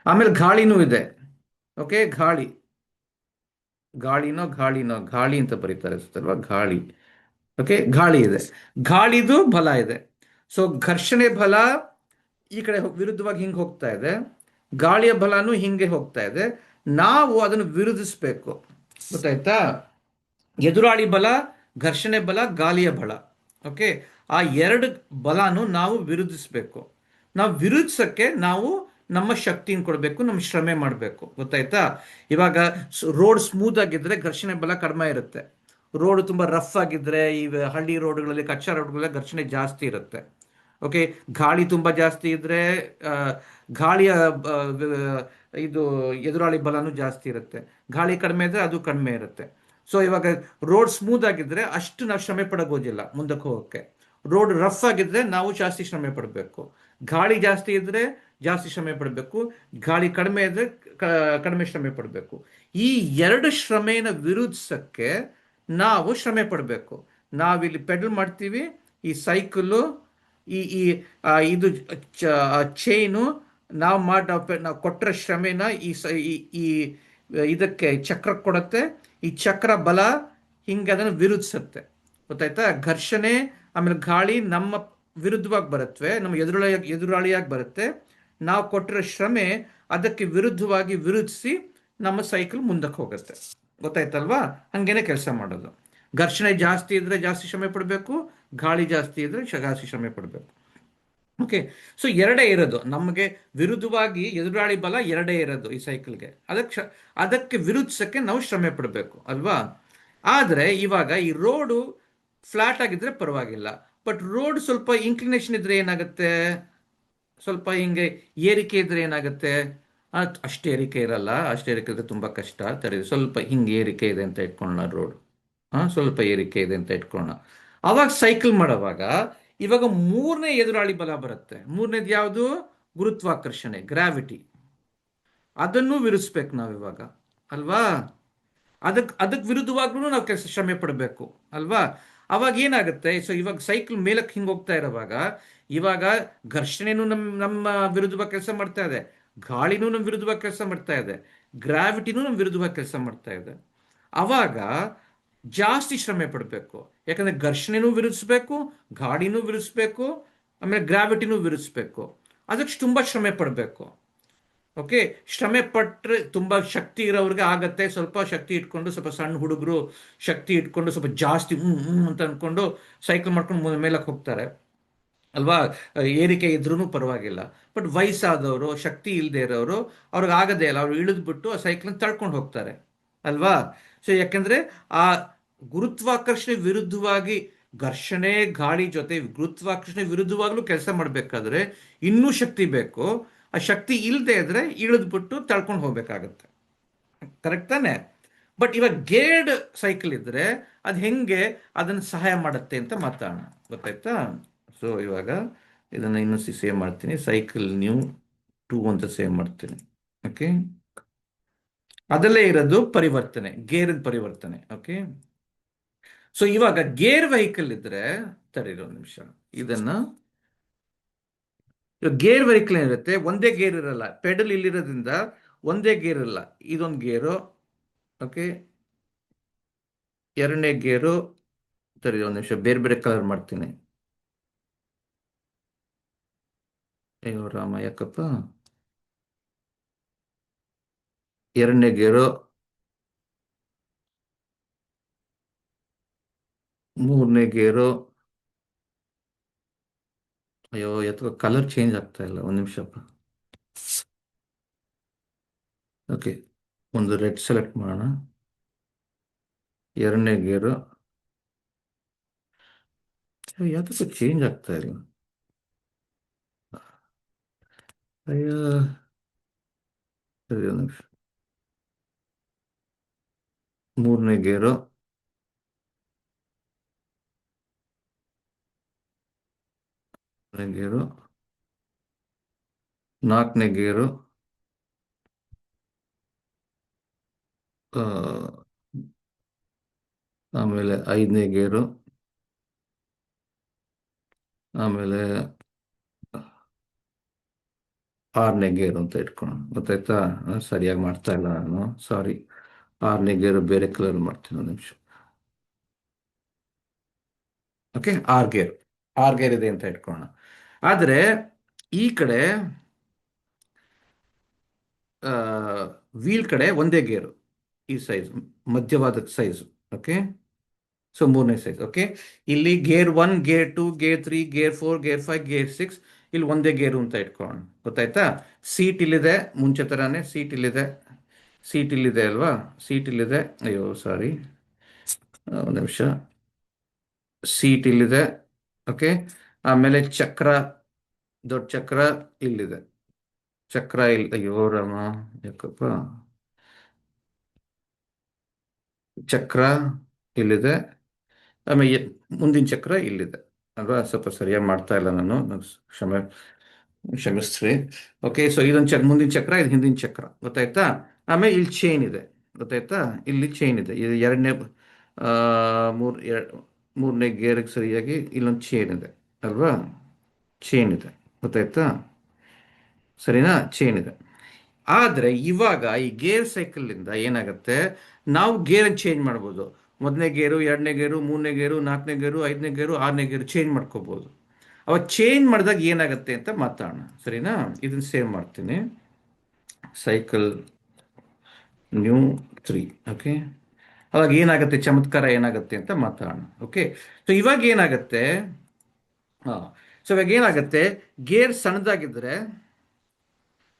ಆಮೇಲೆ ಗಾಳಿನೂ ಇದೆ. ಓಕೆ, ಗಾಳಿನೋ ಗಾಳಿ ಅಂತ ಬರೀತಾರೆ ಅಲ್ವಾ, ಗಾಳಿ. ಓಕೆ, ಗಾಳಿ ಇದೆ, ಗಾಳಿದು ಬಲ ಇದೆ. ಸೊ ಘರ್ಷಣೆ ಬಲ ಈ ಕಡೆ ವಿರುದ್ಧವಾಗಿ ಹಿಂಗೆ ಹೋಗ್ತಾ ಇದೆ, ಗಾಳಿಯ ಬಲನೂ ಹಿಂಗೆ ಹೋಗ್ತಾ ಇದೆ. ನಾವು ಅದನ್ನು ವಿರೋಧಿಸ್ಬೇಕು, ಗೊತ್ತಾಯ್ತಾ. ಎದುರಾಳಿ ಬಲ, ಘರ್ಷಣೆ ಬಲ, ಗಾಳಿಯ ಬಲ. ಓಕೆ, ಆ ಎರಡು ಬಲನು ನಾವು ವಿರೋಧಿಸ್ಬೇಕು. ನಾವು ವಿರೋಧಿಸಕ್ಕೆ ನಾವು ನಮ್ಮ ಶಕ್ತಿನ ಕೊಡಬೇಕು, ನಮ್ಮ ಶ್ರಮೆ ಮಾಡಬೇಕು, ಗೊತ್ತಾಯ್ತಾ. ಇವಾಗ ರೋಡ್ ಸ್ಮೂತ್ ಆಗಿದ್ರೆ ಘರ್ಷಣೆ ಬಲ ಕಡಿಮೆ ಇರುತ್ತೆ. ರೋಡ್ ತುಂಬ ರಫ್ ಆಗಿದ್ರೆ, ಈ ಹಳ್ಳಿ ರೋಡ್ಗಳಲ್ಲಿ, ಕಚ್ಚಾ ರೋಡ್ಗಳಲ್ಲಿ ಘರ್ಷಣೆ ಜಾಸ್ತಿ ಇರುತ್ತೆ. ಓಕೆ, ಗಾಳಿ ತುಂಬ ಜಾಸ್ತಿ ಇದ್ರೆ ಗಾಳಿಯ ಇದು ಎದುರಾಳಿ ಬಲನೂ ಜಾಸ್ತಿ ಇರುತ್ತೆ. ಗಾಳಿ ಕಡಿಮೆ ಇದ್ರೆ ಅದು ಕಡಿಮೆ ಇರುತ್ತೆ. ಸೊ ಇವಾಗ ರೋಡ್ ಸ್ಮೂತ್ ಆಗಿದ್ರೆ ಅಷ್ಟು ನಾವು ಶ್ರಮೆ ಪಡಗೋದಿಲ್ಲ ಮುಂದಕ್ಕೆ ಹೋಗೋಕ್ಕೆ. ರೋಡ್ ರಫ್ ಆಗಿದ್ರೆ ನಾವು ಜಾಸ್ತಿ ಶ್ರಮೆ ಪಡಬೇಕು. ಗಾಳಿ ಜಾಸ್ತಿ ಇದ್ರೆ ಜಾಸ್ತಿ ಶ್ರಮೆ ಪಡಬೇಕು, ಗಾಳಿ ಕಡಿಮೆ ಇದ್ರೆ ಕಡಿಮೆ ಶ್ರಮೆ ಪಡಬೇಕು. ಈ ಎರಡು ಶ್ರಮೆನ ವಿರೋಧಿಸಕ್ಕೆ ನಾವು ಶ್ರಮೆ ಪಡಬೇಕು. ನಾವಿಲ್ಲಿ ಪೆಡಲ್ ಮಾಡ್ತೀವಿ, ಈ ಸೈಕಲ್ಲು, ಈ ಈ ಇದು ಚೈನು, ನಾವು ಕೊಟ್ಟರೆ ಶ್ರಮೆನ ಈ ಇದಕ್ಕೆ ಚಕ್ರ ಕೊಡುತ್ತೆ. ಈ ಚಕ್ರ ಬಲ ಹಿಂಗೆ ಅದನ್ನು ವಿರೋಧಿಸುತ್ತೆ, ಗೊತ್ತಾಯ್ತಾ. ಘರ್ಷಣೆ ಆಮೇಲೆ ಗಾಳಿ ನಮ್ಮ ವಿರುದ್ಧವಾಗಿ ಬರುತ್ತವೆ, ನಮ್ಮ ಎದುರಾಳಿಯಾಗಿ ಬರುತ್ತೆ. ನಾವು ಕೊಟ್ಟಿರೋ ಶ್ರಮೆ ಅದಕ್ಕೆ ವಿರುದ್ಧವಾಗಿ ವಿರೋಧಿಸಿ ನಮ್ಮ ಸೈಕಲ್ ಮುಂದಕ್ಕೆ ಹೋಗುತ್ತೆ, ಗೊತ್ತಾಯ್ತಲ್ವಾ. ಹಂಗೇನೆ ಕೆಲಸ ಮಾಡೋದು. ಘರ್ಷಣೆ ಜಾಸ್ತಿ ಇದ್ರೆ ಜಾಸ್ತಿ ಶ್ರಮೆ ಪಡಬೇಕು, ಗಾಳಿ ಜಾಸ್ತಿ ಇದ್ರೆ ಜಾಸ್ತಿ ಶ್ರಮೆ ಪಡಬೇಕು. ಓಕೆ, ಸೊ ಎರಡೇ ಇರೋದು ನಮಗೆ ವಿರುದ್ಧವಾಗಿ, ಎದುರಾಳಿ ಬಲ ಎರಡೇ ಇರೋದು ಈ ಸೈಕಲ್ಗೆ. ಅದಕ್ಕೆ ವಿರುದ್ಧಕ್ಕೆ ನಾವು ಶ್ರಮೆ ಪಡಬೇಕು ಅಲ್ವಾ. ಆದರೆ ಇವಾಗ ಈ ರೋಡು ಫ್ಲಾಟ್ ಆಗಿದ್ರೆ ಪರವಾಗಿಲ್ಲ, ಬಟ್ ರೋಡ್ ಸ್ವಲ್ಪ ಇನ್ಕ್ಲಿನೇಷನ್ ಇದ್ರೆ ಏನಾಗುತ್ತೆ, ಸ್ವಲ್ಪ ಹಿಂಗೆ ಏರಿಕೆ ಇದ್ರೆ ಏನಾಗುತ್ತೆ, ಅಷ್ಟು ಏರಿಕೆ ಇರಲ್ಲ. ಅಷ್ಟು ಏರಿಕೆ ಇದ್ರೆ ತುಂಬ ಕಷ್ಟ ತಡೆದು. ಸ್ವಲ್ಪ ಹಿಂಗೆ ಏರಿಕೆ ಇದೆ ಅಂತ ಇಟ್ಕೊಳ್ಳೋಣ ರೋಡ್, ಸ್ವಲ್ಪ ಏರಿಕೆ ಇದೆ ಅಂತ ಇಟ್ಕೊಳ್ಳೋಣ. ಅವಾಗ ಸೈಕಲ್ ಮಾಡುವಾಗ ಇವಾಗ ಮೂರನೇ ಎದುರಾಳಿ ಬಲ ಬರುತ್ತೆ. ಮೂರನೇದು ಯಾವುದು? ಗುರುತ್ವಾಕರ್ಷಣೆ, ಗ್ರಾವಿಟಿ. ಅದನ್ನು ವಿರುಸ್ಬೇಕು ನಾವು ಇವಾಗ, ಅಲ್ವಾ? ಅದಕ್ಕೆ ವಿರುದ್ಧವಾಗ್ಲೂ ನಾವು ಕೆಲಸ ಶ್ರಮೆ ಪಡಬೇಕು, ಅಲ್ವಾ? ಅವಾಗ ಏನಾಗುತ್ತೆ? ಸೊ ಇವಾಗ ಸೈಕಲ್ ಮೇಲಕ್ಕೆ ಹಿಂಗೆ ಹೋಗ್ತಾ ಇರೋವಾಗ ಇವಾಗ ಘರ್ಷಣೆನೂ ನಮ್ಮ ವಿರುದ್ಧವಾಗಿ ಕೆಲಸ ಮಾಡ್ತಾ ಇದೆ, ಗಾಳಿನೂ ನಮ್ಮ ವಿರುದ್ಧವಾಗಿ ಕೆಲಸ ಮಾಡ್ತಾ ಇದೆ, ಗ್ರಾವಿಟಿನೂ ನಮ್ಮ ವಿರುದ್ಧವಾಗಿ ಕೆಲಸ ಮಾಡ್ತಾ ಇದೆ. ಅವಾಗ ಜಾಸ್ತಿ ಶ್ರಮೆ ಪಡಬೇಕು, ಯಾಕಂದ್ರೆ ಘರ್ಷಣೆನೂ ವಿರುದ್ಧಿಸ್ಬೇಕು, ಗಾಳಿನೂ ವಿರುದ್ಧಿಸ್ಬೇಕು, ಆಮೇಲೆ ಗ್ರಾವಿಟಿನೂ ವಿರುದ್ಧಿಸ್ಬೇಕು. ಅದಕ್ಕೆ ತುಂಬಾ ಶ್ರಮೆ ಪಡಬೇಕು. ಓಕೆ, ಶ್ರಮೆ ಪಟ್ಟರೆ ತುಂಬ ಶಕ್ತಿ ಇರೋರಿಗೆ ಆಗತ್ತೆ. ಸ್ವಲ್ಪ ಶಕ್ತಿ ಇಟ್ಕೊಂಡು, ಸ್ವಲ್ಪ ಸಣ್ಣ ಹುಡುಗರು ಶಕ್ತಿ ಇಟ್ಕೊಂಡು ಸ್ವಲ್ಪ ಜಾಸ್ತಿ ಅಂತ ಅನ್ಕೊಂಡು ಸೈಕಲ್ ಮಾಡ್ಕೊಂಡು ಮೇಲಕ್ಕೆ ಹೋಗ್ತಾರೆ, ಅಲ್ವಾ? ಏರಿಕೆ ಇದ್ರೂ ಪರವಾಗಿಲ್ಲ. ಬಟ್ ವಯಸ್ಸಾದವರು, ಶಕ್ತಿ ಇಲ್ಲದೆ ಇರೋರು, ಅವ್ರಿಗೆ ಆಗದೇ ಇಲ್ಲ, ಅವ್ರು ಇಳಿದ್ಬಿಟ್ಟು ಆ ಸೈಕಲ್ನ ತಳ್ಕೊಂಡು ಹೋಗ್ತಾರೆ, ಅಲ್ವಾ? ಸೊ ಯಾಕೆಂದ್ರೆ ಆ ಗುರುತ್ವಾಕರ್ಷಣೆ ವಿರುದ್ಧವಾಗಿ, ಘರ್ಷಣೆ ಗಾಳಿ ಜೊತೆ ಗುರುತ್ವಾಕರ್ಷಣೆ ವಿರುದ್ಧವಾಗ್ಲೂ ಕೆಲಸ ಮಾಡಬೇಕಾದ್ರೆ ಇನ್ನೂ ಶಕ್ತಿ ಬೇಕು. ಆ ಶಕ್ತಿ ಇಲ್ಲದೆ ಇದ್ರೆ ಇಳಿದ್ಬಿಟ್ಟು ತಳ್ಕೊಂಡು ಹೋಗ್ಬೇಕಾಗತ್ತೆ. ಕರೆಕ್ಟ್ ತಾನೆ? ಬಟ್ ಇವಾಗ ಗೇರ್ಡ್ ಸೈಕಲ್ ಇದ್ರೆ ಅದು ಹೆಂಗೆ ಅದನ್ನು ಸಹಾಯ ಮಾಡುತ್ತೆ ಅಂತ ಮಾತಾಡೋಣ, ಗೊತ್ತಾಯ್ತಾ? ಸೊ ಇವಾಗ ಇದನ್ನು ಇನ್ನೊಂದು ಸೇವ್ ಮಾಡ್ತೀನಿ, ಸೈಕಲ್ ನ್ಯೂ 2 ಅಂತ ಸೇವ್ ಮಾಡ್ತೀನಿ. ಓಕೆ, ಅದಲ್ಲೇ ಇರೋದು ಪರಿವರ್ತನೆ, ಗೇರ್ ಪರಿವರ್ತನೆ. ಓಕೆ, ಸೊ ಇವಾಗ ಗೇರ್ ವೆಹಿಕಲ್ ಇದ್ರೆ, ತಡೀರಿ ಒಂದು ನಿಮಿಷ, ಇದನ್ನ ಗೇರ್ ವೆಹಿಕಲ್ ಏನಿರುತ್ತೆ ಒಂದೇ ಗೇರ್ ಇರಲ್ಲ, ಪೆಡಲ್ ಇಲ್ಲಿರೋದ್ರಿಂದ ಒಂದೇ ಗೇರ್ ಇರಲ್ಲ. ಇದೊಂದು ಗೇರು, ಓಕೆ, ಎರಡನೇ ಗೇರು. ಸರಿ, ಒಂದು ನಿಮಿಷ, ಬೇರೆ ಬೇರೆ ಕಲರ್ ಮಾಡ್ತೀನಿ. ಅಯ್ಯೋ ರಾಮ, ಯಾಕಪ್ಪ? ಎರಡನೇ ಗೇರು, ಮೂರನೇ ಗೇರು. ಅಯ್ಯೋ, ಯಾಕೋ ಕಲರ್ ಚೇಂಜ್ ಆಗ್ತಾ ಇಲ್ಲ, ಒಂದು ನಿಮಿಷಪ್ಪ. ಓಕೆ, ಒಂದು ರೆಡ್ ಸೆಲೆಕ್ಟ್ ಮಾಡೋಣ. ಎರಡನೇ ಗೇರು, ಯಾಕೋ ಚೇಂಜ್ ಆಗ್ತಾ ಇಲ್ಲ. ಅಯ್ಯೋ, ಸರಿ, ಒಂದು ನಿಮಿಷ. ಮೂರನೇ ಗೇರು, ಗೇರು, ನಾಲ್ಕನೇ ಗೇರು, ಆಮೇಲೆ ಐದನೇ ಗೇರು, ಆಮೇಲೆ ಆರನೇ ಗೇರು ಅಂತ ಇಟ್ಕೊಳ್ಳೋಣ, ಗೊತ್ತಾಯ್ತಾ? ಸರಿಯಾಗಿ ಮಾಡ್ತಾ ಇಲ್ಲ ನಾನು, ಸಾರಿ. ಆರನೇ ಗೇರು ಬೇರೆ ಕಲರ್ ಮಾಡ್ತೀನಿ, ಒಂದು ನಿಮಿಷ. ಓಕೆ, ಆರ್ ಗೇರ್ ಇದೆ ಅಂತ ಇಟ್ಕೊಳ್ಳೋಣ. ಆದರೆ ಈ ಕಡೆ ವೀಲ್ ಕಡೆ ಒಂದೇ ಗೇರು, ಈ ಸೈಜ್ ಮಧ್ಯವಾದ ಸೈಜ್. ಓಕೆ, ಸೊ ಮೂರನೇ ಸೈಜ್. ಓಕೆ, ಇಲ್ಲಿ gear 1, gear 2, gear 3, gear 4, gear 5, gear 6, ಇಲ್ಲಿ ಒಂದೇ ಗೇರು ಅಂತ ಇಟ್ಕೊಳ್ಳೋಣ, ಗೊತ್ತಾಯ್ತಾ? ಸೀಟ್ ಇಲ್ಲಿದೆ, ಮುಂಚೆ ಥರನೇ ಸೀಟ್ ಇಲ್ಲಿದೆ. ಸೀಟ್ ಇಲ್ಲಿದೆ ಅಲ್ವಾ? ಸೀಟ್ ಇಲ್ಲಿದೆ, ಅಯ್ಯೋ ಸಾರಿ, ಒಂದು ನಿಮಿಷ. ಸೀಟ್ ಇಲ್ಲಿದೆ, ಓಕೆ. ಆಮೇಲೆ ಚಕ್ರ, ದೊಡ್ಡ ಚಕ್ರ ಇಲ್ಲಿದೆ. ಚಕ್ರ ಇಲ್ಲಿ, ಅಯ್ಯೋ ರಾಮ, ಯಾಕಪ್ಪ? ಚಕ್ರ ಇಲ್ಲಿದೆ, ಆಮೇಲೆ ಮುಂದಿನ ಚಕ್ರ ಇಲ್ಲಿದೆ, ಅಲ್ವಾ? ಸ್ವಲ್ಪ ಸರಿಯಾಗಿ ಮಾಡ್ತಾ ಇಲ್ಲ ನಾನು, ಕ್ಷಮಿಸ್ರಿ. ಓಕೆ, ಸೊ ಇದೊಂದು ಮುಂದಿನ ಚಕ್ರ, ಇದು ಹಿಂದಿನ ಚಕ್ರ, ಗೊತ್ತಾಯ್ತಾ? ಆಮೇಲೆ ಇಲ್ಲಿ ಚೈನ್ ಇದೆ, ಗೊತ್ತಾಯ್ತಾ? ಇಲ್ಲಿ ಚೈನ್ ಇದೆ, ಇದು ಎರಡನೇ ಮೂರನೇ ಗೇರ್ಗೆ ಸರಿಯಾಗಿ ಇಲ್ಲೊಂದು ಚೈನ್ ಇದೆ, ಅಲ್ವಾ? ಚೈನ್ ಇದೆ, ಗೊತ್ತಾಯ್ತಾ? ಸರಿನಾ? ಚೈನ್ ಇದೆ. ಆದರೆ ಇವಾಗ ಈ ಗೇರ್ ಸೈಕಲ್ಲಿಂದ ಏನಾಗುತ್ತೆ, ನಾವು ಗೇರ್ ಚೇಂಜ್ ಮಾಡ್ಬೋದು. ಮೊದಲನೇ ಗೇರು, ಎರಡನೇ ಗೇರು, ಮೂರನೇ ಗೇರು, ನಾಲ್ಕನೇ ಗೇರು, ಐದನೇ ಗೇರು, ಆರನೇ ಗೇರು ಚೇಂಜ್ ಮಾಡ್ಕೋಬೋದು. ಅವಾಗ ಚೇಂಜ್ ಮಾಡಿದಾಗ ಏನಾಗುತ್ತೆ ಅಂತ ಮಾತಾಡೋಣ, ಸರಿನಾ? ಇದನ್ನು ಸೇವ್ ಮಾಡ್ತೀನಿ, ಸೈಕಲ್ ನ್ಯೂ 3. ಓಕೆ, ಅವಾಗ ಏನಾಗುತ್ತೆ, ಚಮತ್ಕಾರ ಏನಾಗುತ್ತೆ ಅಂತ ಮಾತಾಡೋಣ. ಓಕೆ, ಸೊ ಇವಾಗ ಏನಾಗುತ್ತೆ? ಹಾಂ, ಸೊ ಇವಾಗ ಏನಾಗುತ್ತೆ, ಗೇರ್ ಸಣ್ಣದಾಗಿದ್ದರೆ,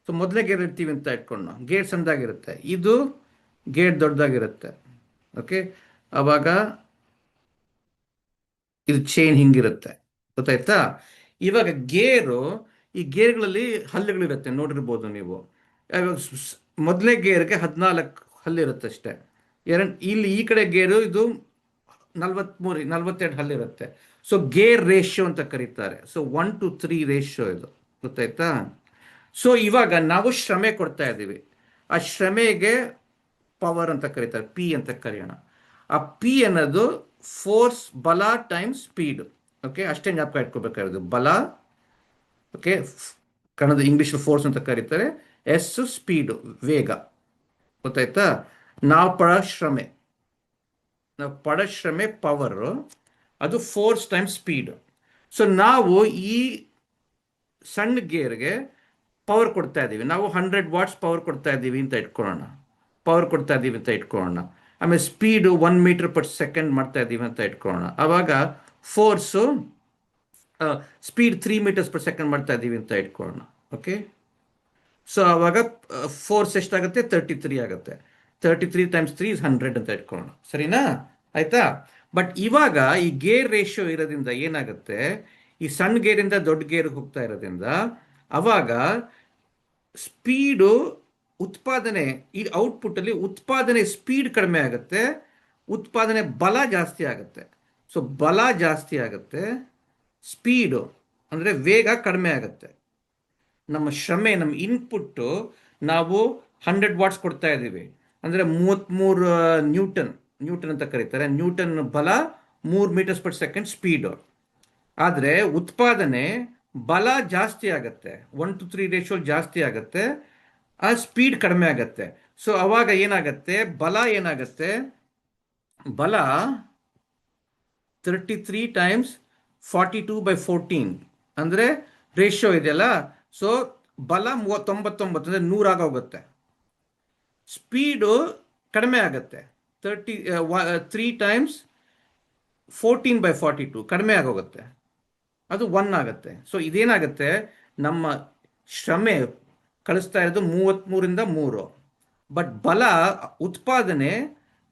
ಸೊ ಮೊದಲೇ ಗೇರ್ ಇರ್ತೀವಿ ಅಂತ ಇಟ್ಕೊಂಡು, ಗೇಟ್ ಸಣ್ಣದಾಗಿರುತ್ತೆ, ಇದು ಗೇಟ್ ದೊಡ್ಡದಾಗಿರುತ್ತೆ. ಓಕೆ, ಅವಾಗ ಇದು ಚೈನ್ ಹಿಂಗಿರುತ್ತೆ, ಗೊತ್ತಾಯ್ತಾ? ಇವಾಗ ಗೇರು, ಈ ಗೇರ್ಗಳಲ್ಲಿ ಹಲ್ಲುಗಳಿರುತ್ತೆ, ನೋಡಿರ್ಬೋದು ನೀವು. ಮೊದಲನೇ ಗೇರ್ಗೆ 14 ಹಲ್ಲಿರುತ್ತೆ ಅಷ್ಟೇ. ಇಲ್ಲಿ ಈ ಕಡೆ ಗೇರು ಇದು 42 ಹಲ್ಲಿರುತ್ತೆ. ಸೊ ಗೇರ್ ರೇಷಿಯೋ ಅಂತ ಕರೀತಾರೆ. ಸೊ 1 to 3 ರೇಷಿಯೋ ಇದು, ಗೊತ್ತಾಯ್ತಾ? ಸೊ ಇವಾಗ ನಾವು ಶ್ರಮೆ ಕೊಡ್ತಾ ಇದ್ದೀವಿ. ಆ ಶ್ರಮೆಗೆ ಪವರ್ ಅಂತ ಕರೀತಾರೆ, ಪಿ ಅಂತ ಕರೆಯೋಣ. ಆ ಪಿ ಅನ್ನೋದು ಫೋರ್ಸ್, ಬಲ ಟೈಮ್ ಸ್ಪೀಡ್. ಓಕೆ, ಅಷ್ಟೇ ಜ್ಞಾಪಕ ಇಟ್ಕೋಬೇಕಾಗಿರೋದು. ಬಲ, ಓಕೆ, ಕನ್ನಡ ಇಂಗ್ಲಿಷ್ ಫೋರ್ಸ್ ಅಂತ ಕರೀತಾರೆ. ಎಸ್ ಸ್ಪೀಡು, ವೇಗ, ಗೊತ್ತಾಯ್ತಾ? ನಾವು ಪಡೋ ಶ್ರಮೆ, ಪವರ್, ಅದು ಫೋರ್ಸ್ ಟೈಮ್ ಸ್ಪೀಡ್. ಸೊ ನಾವು ಈ ಸಣ್ಣ ಗೇರ್ಗೆ ಪವರ್ ಕೊಡ್ತಾ ಇದ್ದೀವಿ. ನಾವು 100 ವಾಟ್ಸ್ ಪವರ್ ಕೊಡ್ತಾ ಇದ್ದೀವಿ ಅಂತ ಇಟ್ಕೊಳ್ಳೋಣ. ಆಮೇಲೆ ಸ್ಪೀಡು 1 ಮೀಟರ್/ಸೆಕೆಂಡ್ ಮಾಡ್ತಾ ಇದ್ದೀವಿ ಅಂತ ಇಟ್ಕೊಳ್ಳೋಣ. ಆವಾಗ ಫೋರ್ಸು ಸ್ಪೀಡ್ 3 ಮೀಟರ್ಸ್/ಸೆಕೆಂಡ್ ಮಾಡ್ತಾ ಇದ್ದೀವಿ ಅಂತ ಇಟ್ಕೊಳ್ಳೋಣ. ಓಕೆ, ಸೊ ಆವಾಗ ಫೋರ್ಸ್ ಎಷ್ಟಾಗುತ್ತೆ? 33 ಆಗುತ್ತೆ. 33 × 3 = 100 ಅಂತ ಇಟ್ಕೊಳ್ಳೋಣ. ಸರಿನಾ? ಆಯ್ತಾ? ಬಟ್ ಇವಾಗ ಈ ಗೇರ್ ರೇಷಿಯೋ ಇರೋದ್ರಿಂದ ಏನಾಗುತ್ತೆ, ಈ ಸಣ್ಣ ಗೇರಿಂದ ದೊಡ್ಡ ಗೇರ್ ಹೋಗ್ತಾ ಇರೋದ್ರಿಂದ ಅವಾಗ ಸ್ಪೀಡು ಉತ್ಪಾದನೆ, ಈ ಔಟ್ಪುಟ್ಟಲ್ಲಿ ಉತ್ಪಾದನೆ ಸ್ಪೀಡ್ ಕಡಿಮೆ ಆಗುತ್ತೆ, ಉತ್ಪಾದನೆ ಬಲ ಜಾಸ್ತಿ ಆಗುತ್ತೆ. ಸೊ ಬಲ ಜಾಸ್ತಿ ಆಗುತ್ತೆ, ಸ್ಪೀಡು ಅಂದರೆ ವೇಗ ಕಡಿಮೆ ಆಗುತ್ತೆ. ನಮ್ಮ ಶ್ರಮೆ, ನಮ್ಮ ಇನ್ಪುಟ್ಟು, ನಾವು 100 ವಾಟ್ಸ್ ಕೊಡ್ತಾ ಇದ್ದೀವಿ ಅಂದರೆ 33 ನ್ಯೂಟನ್ ಅಂತ ಕರೀತಾರೆ. ನ್ಯೂಟನ್ ಬಲ, 3 ಮೀಟರ್ಸ್/ಸೆಕೆಂಡ್ ಸ್ಪೀಡು. ಆದರೆ ಉತ್ಪಾದನೆ ಬಲ ಜಾಸ್ತಿ ಆಗುತ್ತೆ, 1 to 3 ರೇಷಿಯೋ ಜಾಸ್ತಿ ಆಗುತ್ತೆ, ಆ ಸ್ಪೀಡ್ ಕಡಿಮೆ ಆಗುತ್ತೆ. ಸೊ ಅವಾಗ ಏನಾಗುತ್ತೆ, ಬಲ 33 × 42/14 ಅಂದರೆ ರೇಷಿಯೋ ಇದೆಯಲ್ಲ. ಸೊ ಬಲ 99 ಅಂದರೆ 100 ಆಗೋಗುತ್ತೆ. ಸ್ಪೀಡು ಕಡಿಮೆ ಆಗುತ್ತೆ, 3 × 14/42 ಕಡಿಮೆ ಆಗೋಗುತ್ತೆ, ಅದು 1 ಆಗುತ್ತೆ. ಸೊ ಇದೇನಾಗುತ್ತೆ, ನಮ್ಮ ಶ್ರಮೆ ಕಳಿಸ್ತಾ ಇರೋದು 33 × 3, ಬಟ್ ಬಲ ಉತ್ಪಾದನೆ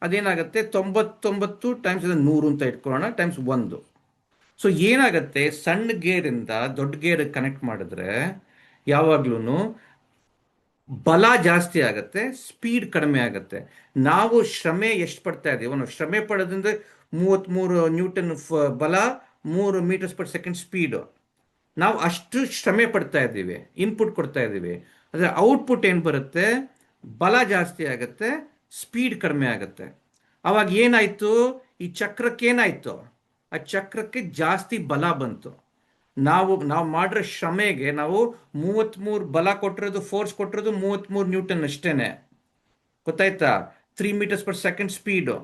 ಅದೇನಾಗುತ್ತೆ 99 × 100 ಅಂತ ಇಟ್ಕೊಳ್ಳೋಣ, ×1. ಸೊ ಏನಾಗುತ್ತೆ, ಸಣ್ಣ ಗೇರಿಂದ ದೊಡ್ಡ ಗೇರ್ ಕನೆಕ್ಟ್ ಮಾಡಿದ್ರೆ ಯಾವಾಗ್ಲೂ ಬಲ ಜಾಸ್ತಿ ಆಗುತ್ತೆ, ಸ್ಪೀಡ್ ಕಡಿಮೆ ಆಗುತ್ತೆ. ನಾವು ಶ್ರಮೆ ಎಷ್ಟು ಪಡ್ತಾ ಇದ್ದೀವಿ, ನಾವು ಶ್ರಮೆ ಪಡೋದ್ರಿಂದ 33 ನ್ಯೂಟನ್ ಬಲ, 3 ಮೀಟರ್ಸ್/ಸೆಕೆಂಡ್ ಸ್ಪೀಡು. ನಾವು ಅಷ್ಟು ಶ್ರಮೆ ಪಡ್ತಾ ಇದ್ದೀವಿ, ಇನ್ಪುಟ್ ಕೊಡ್ತಾ ಇದ್ದೀವಿ. ಆದರೆ ಔಟ್ಪುಟ್ ಏನು ಬರುತ್ತೆ, ಬಲ ಜಾಸ್ತಿ ಆಗುತ್ತೆ, ಸ್ಪೀಡ್ ಕಡಿಮೆ ಆಗುತ್ತೆ. ಅವಾಗ ಏನಾಯ್ತು, ಈ ಚಕ್ರಕ್ಕೆ ಏನಾಯ್ತು, ಆ ಚಕ್ರಕ್ಕೆ ಜಾಸ್ತಿ ಬಲ ಬಂತು. ನಾವು ಮಾಡಿರೋ ಶ್ರಮೆಗೆ ನಾವು 33 ಬಲ ಕೊಟ್ಟಿರೋದು, ಫೋರ್ಸ್ ಕೊಟ್ಟಿರೋದು 33 ನ್ಯೂಟನ್ ಅಷ್ಟೇನೆ, ಗೊತ್ತಾಯ್ತಾ? 3 ಮೀಟರ್ಸ್/ಸೆಕೆಂಡ್ ಸ್ಪೀಡು.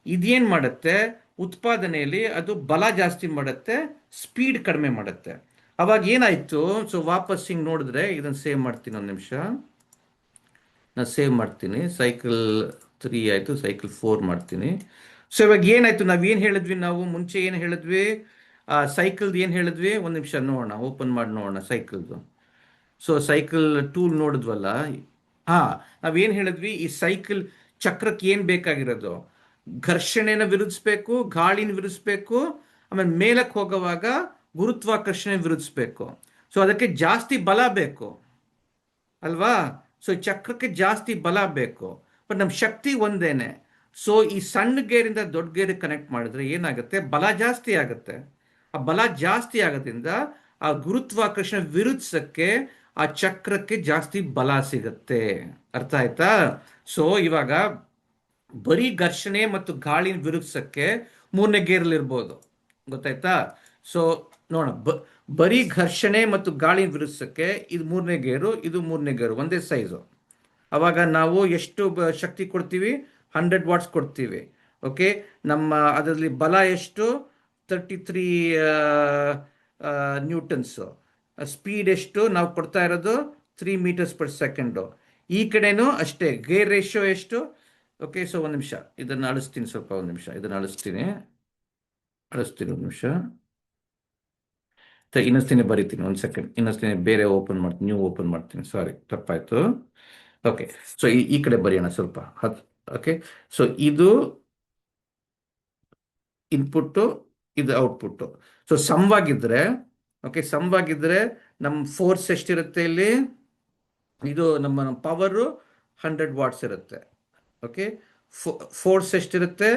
ಇದೇನು ಮಾಡುತ್ತೆ, ಉತ್ಪಾದನೆಯಲ್ಲಿ ಅದು ಬಲ ಜಾಸ್ತಿ ಮಾಡುತ್ತೆ, ಸ್ಪೀಡ್ ಕಡಿಮೆ ಮಾಡುತ್ತೆ. ಅವಾಗ ಏನಾಯ್ತು, ಸೊ ವಾಪಸ್ ಹಿಂಗೆ ನೋಡಿದ್ರೆ, ಇದನ್ನು ಸೇವ್ ಮಾಡ್ತೀನಿ, ಒಂದು ನಿಮಿಷ ನಾನು ಸೇವ್ ಮಾಡ್ತೀನಿ. ಸೈಕಲ್ 3 ಆಯಿತು, ಸೈಕಲ್ 4 ಮಾಡ್ತೀನಿ. ಸೊ ಇವಾಗ ಏನಾಯ್ತು, ನಾವೇನು ಹೇಳಿದ್ವಿ, ನಾವು ಮುಂಚೆ ಏನು ಹೇಳಿದ್ವಿ, ಸೈಕಲ್ದು ಏನು ಹೇಳಿದ್ವಿ, ಒಂದು ನಿಮಿಷ ನೋಡೋಣ, ಓಪನ್ ಮಾಡಿ ನೋಡೋಣ ಸೈಕಲ್ದು. ಸೊ ಸೈಕಲ್ ಟೂಲ್ ನೋಡಿದ್ವಲ್ಲ, ನಾವೇನು ಹೇಳಿದ್ವಿ, ಈ ಸೈಕಲ್ ಚಕ್ರಕ್ಕೆ ಏನು ಬೇಕಾಗಿರೋದು, ಘರ್ಷಣೆನ ವಿರೋಧಿಸ್ಬೇಕು, ಗಾಳಿನ ವಿರೋಧಿಸ್ಬೇಕು, ಆಮೇಲೆ ಮೇಲಕ್ಕೆ ಹೋಗುವಾಗ ಗುರುತ್ವಾಕರ್ಷಣೆ ವಿರೋಧಿಸ್ಬೇಕು. ಸೊ ಅದಕ್ಕೆ ಜಾಸ್ತಿ ಬಲ ಬೇಕು ಅಲ್ವಾ? ಸೊ ಚಕ್ರಕ್ಕೆ ಜಾಸ್ತಿ ಬಲ ಬೇಕು, ಬಟ್ ನಮ್ಮ ಶಕ್ತಿ ಒಂದೇನೆ. ಸೊ ಈ ಸಣ್ಣ ಗೇರಿಂದ ದೊಡ್ಡ ಗೇರಿಗೆ ಕನೆಕ್ಟ್ ಮಾಡಿದ್ರೆ ಏನಾಗುತ್ತೆ, ಬಲ ಜಾಸ್ತಿ ಆಗುತ್ತೆ. ಆ ಬಲ ಜಾಸ್ತಿ ಆಗೋದ್ರಿಂದ ಆ ಗುರುತ್ವಾಕರ್ಷಣೆ ವಿರುದ್ಧಕ್ಕೆ ಆ ಚಕ್ರಕ್ಕೆ ಜಾಸ್ತಿ ಬಲ ಸಿಗುತ್ತೆ. ಅರ್ಥ ಆಯ್ತಾ? ಸೊ ಇವಾಗ ಬರೀ ಘರ್ಷಣೆ ಮತ್ತು ಗಾಳಿನ ವಿರುದ್ಧಕ್ಕೆ 3ನೇ ಗೇರಲ್ಲಿ ಇರ್ಬೋದು, ಗೊತ್ತಾಯ್ತಾ? ಸೊ ನೋಡೋಣ, ಬರೀ ಘರ್ಷಣೆ ಮತ್ತು ಗಾಳಿನ ವಿರುದ್ಧಕ್ಕೆ ಇದು 3ನೇ ಗೇರು, ಇದು 3ನೇ ಗೇರು, ಒಂದೇ ಸೈಜು. ಅವಾಗ ನಾವು ಎಷ್ಟು ಶಕ್ತಿ ಕೊಡ್ತೀವಿ, 100 ವಾಟ್ಸ್ ಕೊಡ್ತೀವಿ. ಓಕೆ, ನಮ್ಮ ಅದರಲ್ಲಿ ಬಲ ಎಷ್ಟು, 33 ನ್ಯೂಟನ್ಸು. ಸ್ಪೀಡ್ ಎಷ್ಟು ನಾವು ಕೊಡ್ತಾ ಇರೋದು, 3 ಮೀಟರ್ಸ್/ಸೆಕೆಂಡು. ಈ ಕಡೆನೂ ಅಷ್ಟೇ, ಗೇರ್ ರೇಷಿಯೋ ಎಷ್ಟು. ಓಕೆ, ಸೊ ಒಂದು ನಿಮಿಷ ಇದನ್ನು ಅಳಿಸ್ತೀನಿ, ಸ್ವಲ್ಪ ಒಂದು ನಿಮಿಷ ಇದನ್ನು ಅಳಿಸ್ತೀನಿ ಒಂದು ನಿಮಿಷ, ಇನ್ನೊಂದ್ಸತಿನೇ ಬರೀತೀನಿ, ಒಂದು ಸೆಕೆಂಡ್, ಇನ್ನೊಂದ್ಸತಿನೇ ಬೇರೆ ಓಪನ್ ಮಾಡ್ತೀನಿ, ನ್ಯೂ ಓಪನ್ ಮಾಡ್ತೀನಿ, ಸಾರಿ ತಪ್ಪಾಯಿತು. ಓಕೆ, ಸೊ ಈ ಕಡೆ ಬರೆಯೋಣ ಸ್ವಲ್ಪ. ಓಕೆ, ಸೊ ಇದು ಇನ್ಪುಟ್ಟು, ಇದು ಔಟ್ಪುಟ್ಟು. ಸೊ ಸಮವಾಗಿದ್ದರೆ, ಓಕೆ, ಸಮವಾಗಿದ್ದರೆ ನಮ್ಮ ಫೋರ್ಸ್ ಎಷ್ಟಿರುತ್ತೆ ಇಲ್ಲಿ, ಇದು ನಮ್ಮ ಪವರು 100 ವಾಟ್ಸ್ ಇರುತ್ತೆ. ಓಕೆ, ಫೋರ್ಸ್ ಎಷ್ಟಿರುತ್ತೆ,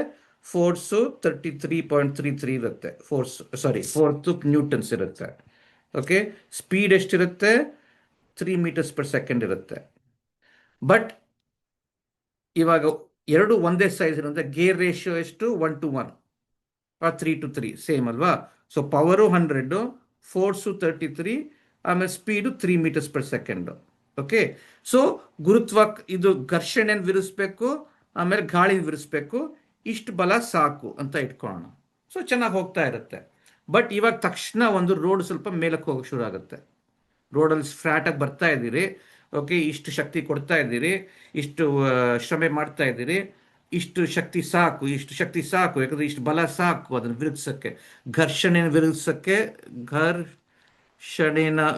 ಫೋರ್ಸು 33.33 ಇರುತ್ತೆ. ಫೋರ್ತ್ ನ್ಯೂಟನ್ಸ್ ಇರುತ್ತೆ. ಓಕೆ, ಸ್ಪೀಡ್ ಎಷ್ಟಿರುತ್ತೆ? 3 ಮೀಟರ್ಸ್ ಪರ್ ಸೆಕೆಂಡ್ ಇರುತ್ತೆ. ಬಟ್ ಇವಾಗ ಎರಡು ಒಂದೇ ಸೈಜ್ ಇರುತ್ತೆ. ಗೇರ್ ರೇಷಿಯೋ ಎಷ್ಟು? 1:1 3:3, ಸೇಮ್ ಅಲ್ವಾ? ಸೊ ಪವರು 100, ಫೋರ್ಸು 33, ಆಮೇಲೆ speed 3 metres per second. Okay, so ಇದು ಘರ್ಷಣೆಯನ್ನು ವಿರಿಸ್ಬೇಕು, ಆಮೇಲೆ ಗಾಳಿ ವಿರಿಸ್ಬೇಕು, ಇಷ್ಟು ಬಲ ಸಾಕು ಅಂತ ಇಟ್ಕೊಳ್ಳೋಣ. ಸೊ ಚೆನ್ನಾಗಿ ಹೋಗ್ತಾ ಇರುತ್ತೆ. ಬಟ್ ಇವಾಗ ತಕ್ಷಣ ಒಂದು ರೋಡ್ ಸ್ವಲ್ಪ ಮೇಲಕ್ಕೆ ಹೋಗಕ್ಕೆ ಶುರು ಆಗುತ್ತೆ. ರೋಡಲ್ಲಿ ಫ್ಲಾಟಾಗಿ ಬರ್ತಾ ಇದ್ದೀರಿ. ಓಕೆ, ಇಷ್ಟು ಶಕ್ತಿ ಕೊಡ್ತಾ ಇದ್ದೀರಿ, ಇಷ್ಟು ಶ್ರಮೆ ಮಾಡ್ತಾ ಇದ್ದೀರಿ, ಇಷ್ಟು ಶಕ್ತಿ ಸಾಕು, ಯಾಕಂದ್ರೆ ಇಷ್ಟು ಬಲ ಸಾಕು ಅದನ್ನು ವಿರುದ್ಧಕ್ಕೆ, ಘರ್ಷಣೆನ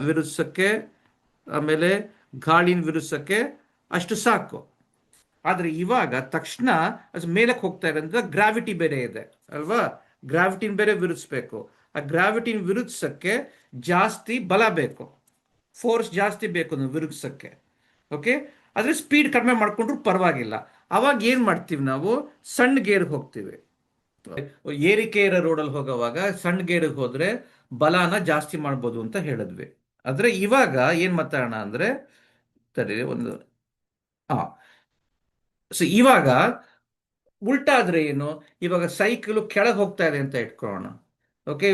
ವಿರುದ್ಧಕ್ಕೆ, ಆಮೇಲೆ ಗಾಳಿನ ವಿರುದ್ಧಕ್ಕೆ ಅಷ್ಟು ಸಾಕು. ಆದರೆ ಇವಾಗ ತಕ್ಷಣ ಅದು ಮೇಲಕ್ಕೆ ಹೋಗ್ತಾ ಇರೋದ್ರಿಂದ ಗ್ರಾವಿಟಿ ಬೇರೆ ಇದೆ ಅಲ್ವಾ? ಗ್ರಾವಿಟಿನ ಬೇರೆ ವಿರುದ್ಧಬೇಕು. ಆ ಗ್ರಾವಿಟಿನ ವಿರುದ್ಧಕ್ಕೆ ಜಾಸ್ತಿ ಬಲ ಬೇಕು, ಫೋರ್ಸ್ ಜಾಸ್ತಿ ಬೇಕು ಅದನ್ನು ವಿರುದ್ಧಕ್ಕೆ. ಓಕೆ, ಆದರೆ ಸ್ಪೀಡ್ ಕಡಿಮೆ ಮಾಡಿಕೊಂಡ್ರು ಪರವಾಗಿಲ್ಲ. ಅವಾಗ ಏನು ಮಾಡ್ತೀವಿ ನಾವು? ಸಣ್ಣ ಗೇರ್ಗೆ ಹೋಗ್ತೀವಿ. ಏರಿಕೆ ಇರೋ ರೋಡಲ್ಲಿ ಹೋಗೋವಾಗ ಸಣ್ಣ ಗೇರಿಗೆ ಹೋದ್ರೆ ಬಲನ ಜಾಸ್ತಿ ಮಾಡ್ಬೋದು ಅಂತ ಹೇಳಿದ್ವಿ. ಆದರೆ ಇವಾಗ ಏನು ಮಾತಾಡೋಣ ಅಂದರೆ, ಸರಿ ಒಂದು ಹಾಂ, ಸೊ ಇವಾಗ ಉಲ್ಟಾ ಆದ್ರೆ ಏನು? ಇವಾಗ ಸೈಕಲ್ ಕೆಳಗೆ ಹೋಗ್ತಾ ಇದೆ ಅಂತ ಇಟ್ಕೊಳ್ಳೋಣ. ಓಕೆ,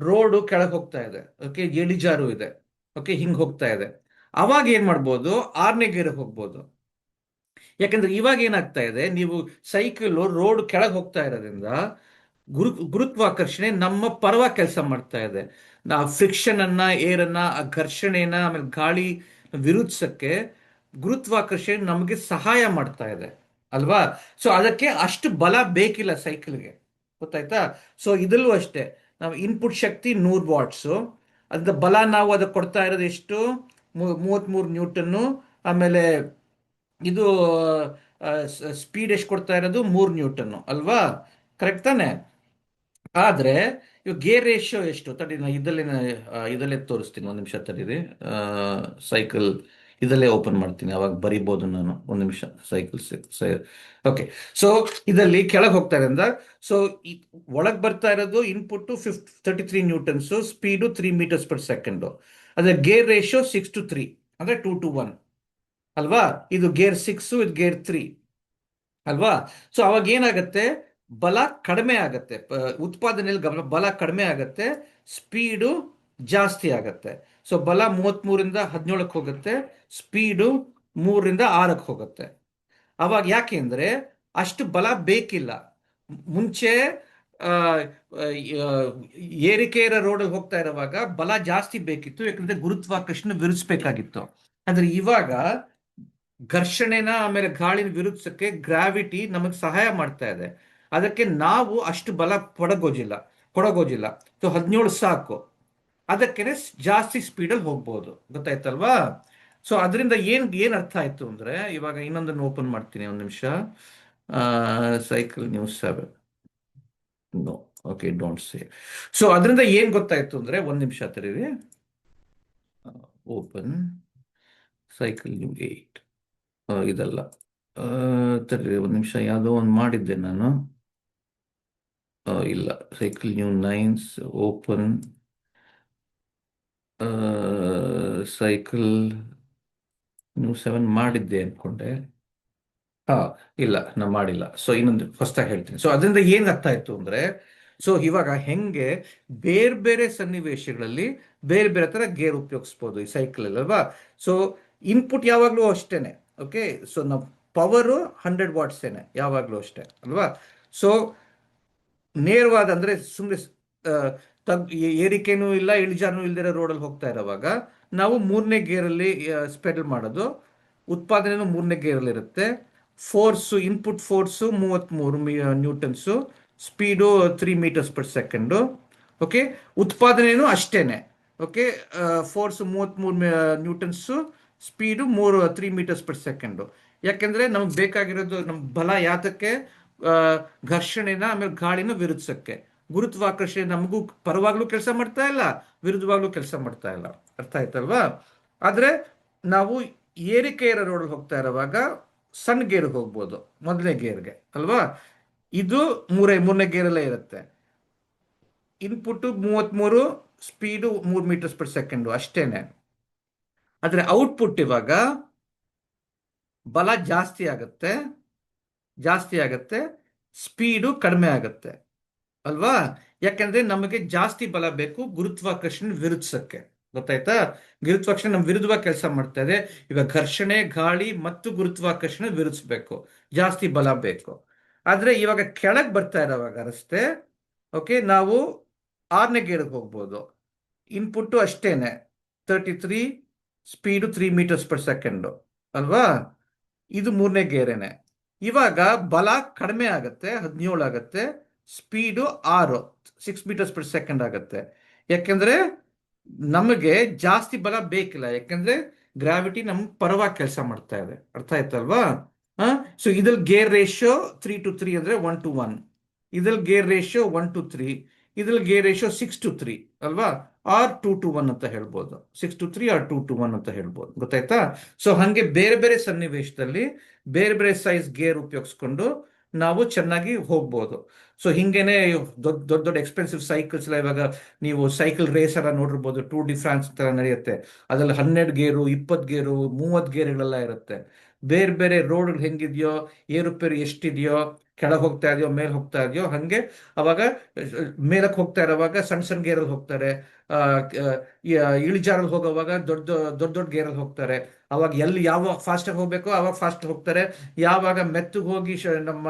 ರೋಡು ಕೆಳಗೆ ಹೋಗ್ತಾ ಇದೆ. ಓಕೆ, ಇಳಿಜಾರು ಇದೆ. ಓಕೆ, ಹಿಂಗೆ ಹೋಗ್ತಾ ಇದೆ. ಅವಾಗ ಏನು ಮಾಡ್ಬೋದು? 6ನೇ ಗೇರಿಗೆ ಹೋಗ್ಬೋದು. ಯಾಕಂದ್ರೆ ಇವಾಗ ಏನಾಗ್ತಾ ಇದೆ, ನೀವು ಸೈಕಲ್ ರೋಡ್ ಕೆಳಗೆ ಹೋಗ್ತಾ ಇರೋದ್ರಿಂದ ಗುರುತ್ವಾಕರ್ಷಣೆ ನಮ್ಮ ಪರವಾಗಿ ಕೆಲಸ ಮಾಡ್ತಾ ಇದೆ. ನಾವು ಫ್ರಿಕ್ಷನ್ ಅನ್ನ, ಏರನ್ನ, ಆ ಘರ್ಷಣೆನ, ಆಮೇಲೆ ಗಾಳಿ ವಿರುದ್ಧಕ್ಕೆ ಗುರುತ್ವಾಕರ್ಷಣೆ ನಮಗೆ ಸಹಾಯ ಮಾಡ್ತಾ ಇದೆ ಅಲ್ವಾ? ಸೊ ಅದಕ್ಕೆ ಅಷ್ಟು ಬಲ ಬೇಕಿಲ್ಲ ಸೈಕಲ್ಗೆ, ಗೊತ್ತಾಯ್ತಾ? ಸೊ ಇದರಲ್ಲೂ ಅಷ್ಟೇ, ನಾವು ಇನ್ಪುಟ್ ಶಕ್ತಿ 100 ವಾಟ್ಸು, ಅದ್ರ ಬಲ ನಾವು ಅದಕ್ಕೆ ಕೊಡ್ತಾ ಇರೋದು ಎಷ್ಟು? 33 ನ್ಯೂಟನ್ನು. ಆಮೇಲೆ ಇದು ಸ್ಪೀಡ್ ಎಷ್ಟು ಕೊಡ್ತಾ ಇರೋದು? 3 ನ್ಯೂಟನ್ನು ಅಲ್ವಾ? ಕರೆಕ್ಟ್ ತಾನೆ? ಆದರೆ ಇವಾಗ ಗೇರ್ ರೇಷಿಯೋ ಎಷ್ಟು? ತಡಿ, ನಾನು ಇದಲ್ಲೇ ತೋರಿಸ್ತೀನಿ, ಒಂದು ನಿಮಿಷ ತಡೀರಿ. ಸೈಕಲ್ ಇದಲ್ಲೇ ಓಪನ್ ಮಾಡ್ತೀನಿ, ಅವಾಗ ಬರಿಬೋದು ನಾನು. ಒಂದು ನಿಮಿಷ. ಓಕೆ, ಸೊ ಇದರಲ್ಲಿ ಕೆಳಗೆ ಹೋಗ್ತಾ ಇರೋದ್ರಿಂದ, ಸೊ ಒಳಗೆ ಬರ್ತಾ ಇರೋದು input 33 newtons, speed 3 metres per second. ಅದೇ ಗೇರ್ ರೇಷಿಯೋ 6:3, ಅಂದರೆ 2:1 ಅಲ್ವಾ? ಇದು ಗೇರ್ 6, ಇದು ಗೇರ್ 3 ಅಲ್ವಾ? ಸೊ ಅವಾಗ ಏನಾಗುತ್ತೆ? ಬಲ ಕಡಿಮೆ ಆಗತ್ತೆ, ಉತ್ಪಾದನೆಯಲ್ಲಿ ಬಲ ಕಡಿಮೆ ಆಗತ್ತೆ, ಸ್ಪೀಡು ಜಾಸ್ತಿ ಆಗತ್ತೆ. ಸೊ ಬಲ 33ರಿಂದ 17ಕ್ಕೆ ಹೋಗುತ್ತೆ, ಸ್ಪೀಡು 3ರಿಂದ 6ಕ್ಕೆ ಹೋಗುತ್ತೆ. ಅವಾಗ ಯಾಕೆಂದ್ರೆ ಅಷ್ಟು ಬಲ ಬೇಕಿಲ್ಲ. ಮುಂಚೆ ಏರಿಕೆ ಇರೋ ರೋಡಲ್ಲಿ ಹೋಗ್ತಾ ಇರುವಾಗ ಬಲ ಜಾಸ್ತಿ ಬೇಕಿತ್ತು, ಯಾಕಂದ್ರೆ ಗುರುತ್ವಾಕರ್ಷಣೆ ವಿರುದ್ಧಬೇಕಾಗಿತ್ತು. ಅಂದ್ರೆ ಇವಾಗ ಘರ್ಷಣೆನ, ಆಮೇಲೆ ಗಾಳಿನ ವಿರುದ್ಧಕ್ಕೆ ಗ್ರಾವಿಟಿ ನಮಗೆ ಸಹಾಯ ಮಾಡ್ತಾ ಇದೆ. ಅದಕ್ಕೆ ನಾವು ಅಷ್ಟು ಬಲ ಕೊಡಗೋಜಿಲ್ಲ. ಸೊ 17 ಸಾಕು. ಅದಕ್ಕೆ ಜಾಸ್ತಿ ಸ್ಪೀಡಲ್ಲಿ ಹೋಗ್ಬೋದು, ಗೊತ್ತಾಯ್ತಲ್ವಾ? ಸೊ ಅದರಿಂದ ಏನ್ ಅರ್ಥ ಆಯ್ತು ಅಂದ್ರೆ, ಇವಾಗ ಇನ್ನೊಂದನ್ನು ಓಪನ್ ಮಾಡ್ತೀನಿ, ಒಂದು ನಿಮಿಷ. Cycle news 7. No, okay, don't say. So ಅದರಿಂದ ಏನ್ ಗೊತ್ತಾಯ್ತು ಅಂದ್ರೆ, ಒಂದು ನಿಮಿಷ ತರೀರಿ. Open cycle new 8. ಇದಲ್ಲ, ತರೀರಿ ಒಂದು ನಿಮಿಷ. ಯಾವುದೋ ಒಂದು ಮಾಡಿದ್ದೆ ನಾನು. ಇಲ್ಲ, cycle new 9 open. Cycle new 7 ಮಾಡಿದ್ದೆ ಅನ್ಕೊಂಡೆ. ಇಲ್ಲ, ನಾ ಮಾಡಿಲ್ಲ. ಸೊ ಇನ್ನೊಂದು ಹೊಸದಾಗಿ ಹೇಳ್ತೀನಿ. ಸೊ ಅದರಿಂದ ಏನ್ ಅರ್ಥ ಆಯ್ತು ಅಂದ್ರೆ, ಸೊ ಇವಾಗ ಹೆಂಗೆ ಬೇರೆ ಬೇರೆ ಸನ್ನಿವೇಶಗಳಲ್ಲಿ ಬೇರೆ ಬೇರೆ ತರ ಗೇರ್ ಉಪಯೋಗಿಸ್ಬೋದು ಈ ಸೈಕಲ್ ಅಲ್ವಾ? ಸೊ ಇನ್ಪುಟ್ ಯಾವಾಗ್ಲೂ ಅಷ್ಟೇನೆ. ಓಕೆ, ಸೊ ನಾವು ಪವರು 100 ವಾಟ್ಸೇನೆ ಯಾವಾಗ್ಲೂ ಅಷ್ಟೇ ಅಲ್ವಾ? ಸೊ ನೇರವಾದ ಅಂದ್ರೆ ಸುಮ್ಮನೆ ಏರಿಕೆನೂ ಇಲ್ಲ, ಇಳಿಜಾರನೂ ಇಲ್ದಿರೋ ರೋಡಲ್ಲಿ ಹೋಗ್ತಾ ಇರೋವಾಗ ನಾವು 3ನೇ ಗೇರಲ್ಲಿ ಸ್ಪೆಡಲ್ ಮಾಡೋದು. ಉತ್ಪಾದನೆಯೂ 3ನೇ ಗೇರಲ್ಲಿ ಇರುತ್ತೆ. Input force 33 newtons, speed 3 metres per second. Okay, ಉತ್ಪಾದನೆಯೂ ಅಷ್ಟೇನೆ. Okay, force 33 newtons, speed 3 metres per second. ಯಾಕೆಂದ್ರೆ ನಮ್ಗೆ ಬೇಕಾಗಿರೋದು ನಮ್ಮ ಬಲ ಯಾತಕ್ಕೆ? ಘರ್ಷಣೆನ, ಆಮೇಲೆ ಗಾಳಿನ ವಿರುದ್ಧಕ್ಕೆ. ಗುರುತ್ವಾಕರ್ಷಣೆ ನಮಗೂ ಪರವಾಗ್ಲೂ ಕೆಲಸ ಮಾಡ್ತಾ ಇಲ್ಲ, ವಿರುದ್ಧವಾಗ್ಲೂ ಕೆಲಸ ಮಾಡ್ತಾ ಇಲ್ಲ. ಅರ್ಥ ಆಯ್ತಲ್ವಾ? ಆದ್ರೆ ನಾವು ಏರಿಕೆ ಇರೋ ರೋಡಲ್ಲಿ ಹೋಗ್ತಾ ಇರೋವಾಗ ಸಣ್ಣ ಗೇರ್ಗೆ ಹೋಗ್ಬೋದು, ಮೊದಲನೇ ಗೇರ್ಗೆ ಅಲ್ವಾ? ಇದು ಮೂರನೇ ಗೇರಲ್ಲೇ ಇರುತ್ತೆ. Input 33, speed 3 metres per second ಅಷ್ಟೇನೆ. ಆದರೆ ಔಟ್ಪುಟ್ ಇವಾಗ ಬಲ ಜಾಸ್ತಿ ಆಗುತ್ತೆ, ಸ್ಪೀಡು ಕಡಿಮೆ ಆಗುತ್ತೆ ಅಲ್ವಾ? ಯಾಕಂದ್ರೆ ನಮಗೆ ಜಾಸ್ತಿ ಬಲ ಬೇಕು ಗುರುತ್ವಾಕರ್ಷಣೆ ವಿರುದ್ಧಕ್ಕೆ. ಗೊತ್ತಾಯ್ತಾ? ಗುರುತ್ವಾಕರ್ಷಣೆ ನಮ್ ವಿರುದ್ಧವಾಗಿ ಕೆಲಸ ಮಾಡ್ತಾ ಇದೆ. ಈಗ ಘರ್ಷಣೆ, ಗಾಳಿ ಮತ್ತು ಗುರುತ್ವಾಕರ್ಷಣೆ ವಿರುದ್ಧಿಸ್ಬೇಕು, ಜಾಸ್ತಿ ಬಲ ಬೇಕು. ಆದ್ರೆ ಇವಾಗ ಕೆಳಗೆ ಬರ್ತಾ ಇರೋವಾಗ ರಸ್ತೆ, ಓಕೆ, ನಾವು 6ನೇ ಗೇರ್ಗೆ ಹೋಗ್ಬೋದು. ಇನ್ಪುಟ್ಟು ಅಷ್ಟೇನೆ, 33, ಸ್ಪೀಡು 3 ಮೀಟರ್ಸ್ ಪರ್ ಸೆಕೆಂಡು ಅಲ್ವಾ? ಇದು 3ನೇ ಗೇರೇನೆ. ಇವಾಗ ಬಲ ಕಡಿಮೆ ಆಗುತ್ತೆ, 17 ಆಗುತ್ತೆ, ಸ್ಪೀಡು 6 ಮೀಟರ್ಸ್ ಪರ್ ಸೆಕೆಂಡ್ ಆಗುತ್ತೆ. ಯಾಕೆಂದ್ರೆ ನಮಗೆ ಜಾಸ್ತಿ ಬಲ ಬೇಕಿಲ್ಲ, ಯಾಕೆಂದ್ರೆ ಗ್ರಾವಿಟಿ ನಮ್ ಪರವಾಗಿ ಕೆಲಸ ಮಾಡ್ತಾ ಇದೆ. ಅರ್ಥ ಆಯ್ತಲ್ವಾ? ಸೊ ಇದ್ರಲ್ಲಿ ಗೇರ್ ರೇಷಿಯೋ 3:3 ಅಂದ್ರೆ 1:1, ಇದ್ರಲ್ಲಿ ಗೇರ್ ರೇಷಿಯೋ 1:3, ಇದ್ರಲ್ಲಿ ಗೇರ್ ರೇಷಿಯೋ 6:3 ಅಲ್ವಾ? ಆರ್ 2:1 ಅಂತ ಹೇಳ್ಬೋದು, 6:3 ಆರ್ 2:1 ಅಂತ ಹೇಳ್ಬೋದು. ಗೊತ್ತಾಯ್ತಾ? ಸೊ ಹಂಗೆ ಬೇರೆ ಬೇರೆ ಸನ್ನಿವೇಶದಲ್ಲಿ ಬೇರೆ ಬೇರೆ ಸೈಜ್ ಗೇರ್ ಉಪಯೋಗಿಸ್ಕೊಂಡು ನಾವು ಚೆನ್ನಾಗಿ ಹೋಗ್ಬೋದು. ಸೊ ಹಿಂಗೇನೆ ದೊಡ್ಡ ದೊಡ್ಡ ದೊಡ್ಡ ಎಕ್ಸ್ಪೆನ್ಸಿವ್ ಸೈಕಲ್ಸ್ ಎಲ್ಲ ಇವಾಗ ನೀವು ಸೈಕಲ್ ರೇಸ್ ಎಲ್ಲ ನೋಡಿರ್ಬೋದು, ಟೂರ್ ಡಿ ಫ್ರಾನ್ಸ್ ತರ ನಡೆಯುತ್ತೆ. ಅದ್ರಲ್ಲಿ 12 ಗೇರು, 20 ಗೇರು, 30 ಗೇರ್ಗಳೆಲ್ಲ ಇರುತ್ತೆ. ಬೇರೆ ಬೇರೆ ರೋಡ್ ಹೆಂಗಿದೆಯೋ, ಏರುಪೇರು ಎಷ್ಟಿದೆಯೋ, ಕೆಳಗೆ ಹೋಗ್ತಾ ಇದೆಯೋ ಮೇಲೆ ಹೋಗ್ತಾ ಇದೆಯೋ ಹಂಗೆ. ಅವಾಗ ಮೇಲಕ್ಕೆ ಹೋಗ್ತಾ ಇರೋವಾಗ ಸಣ್ಣ ಸಣ್ಣ ಗೇರಲ್ಲಿ ಹೋಗ್ತಾರೆ, ಇಳಿಜಾರಲ್ಲಿ ಹೋಗೋವಾಗ ದೊಡ್ಡ ದೊಡ್ಡ ದೊಡ್ಡ ಗೇರಲ್ಲಿ ಹೋಗ್ತಾರೆ. ಅವಾಗ ಎಲ್ಲಿ ಯಾವಾಗ ಫಾಸ್ಟ್ ಆಗಿ ಹೋಗ್ಬೇಕೋ ಅವಾಗ ಫಾಸ್ಟ್ ಹೋಗ್ತಾರೆ. ಯಾವಾಗ ಮೆತ್ತಗೆ ಹೋಗಿ ನಮ್ಮ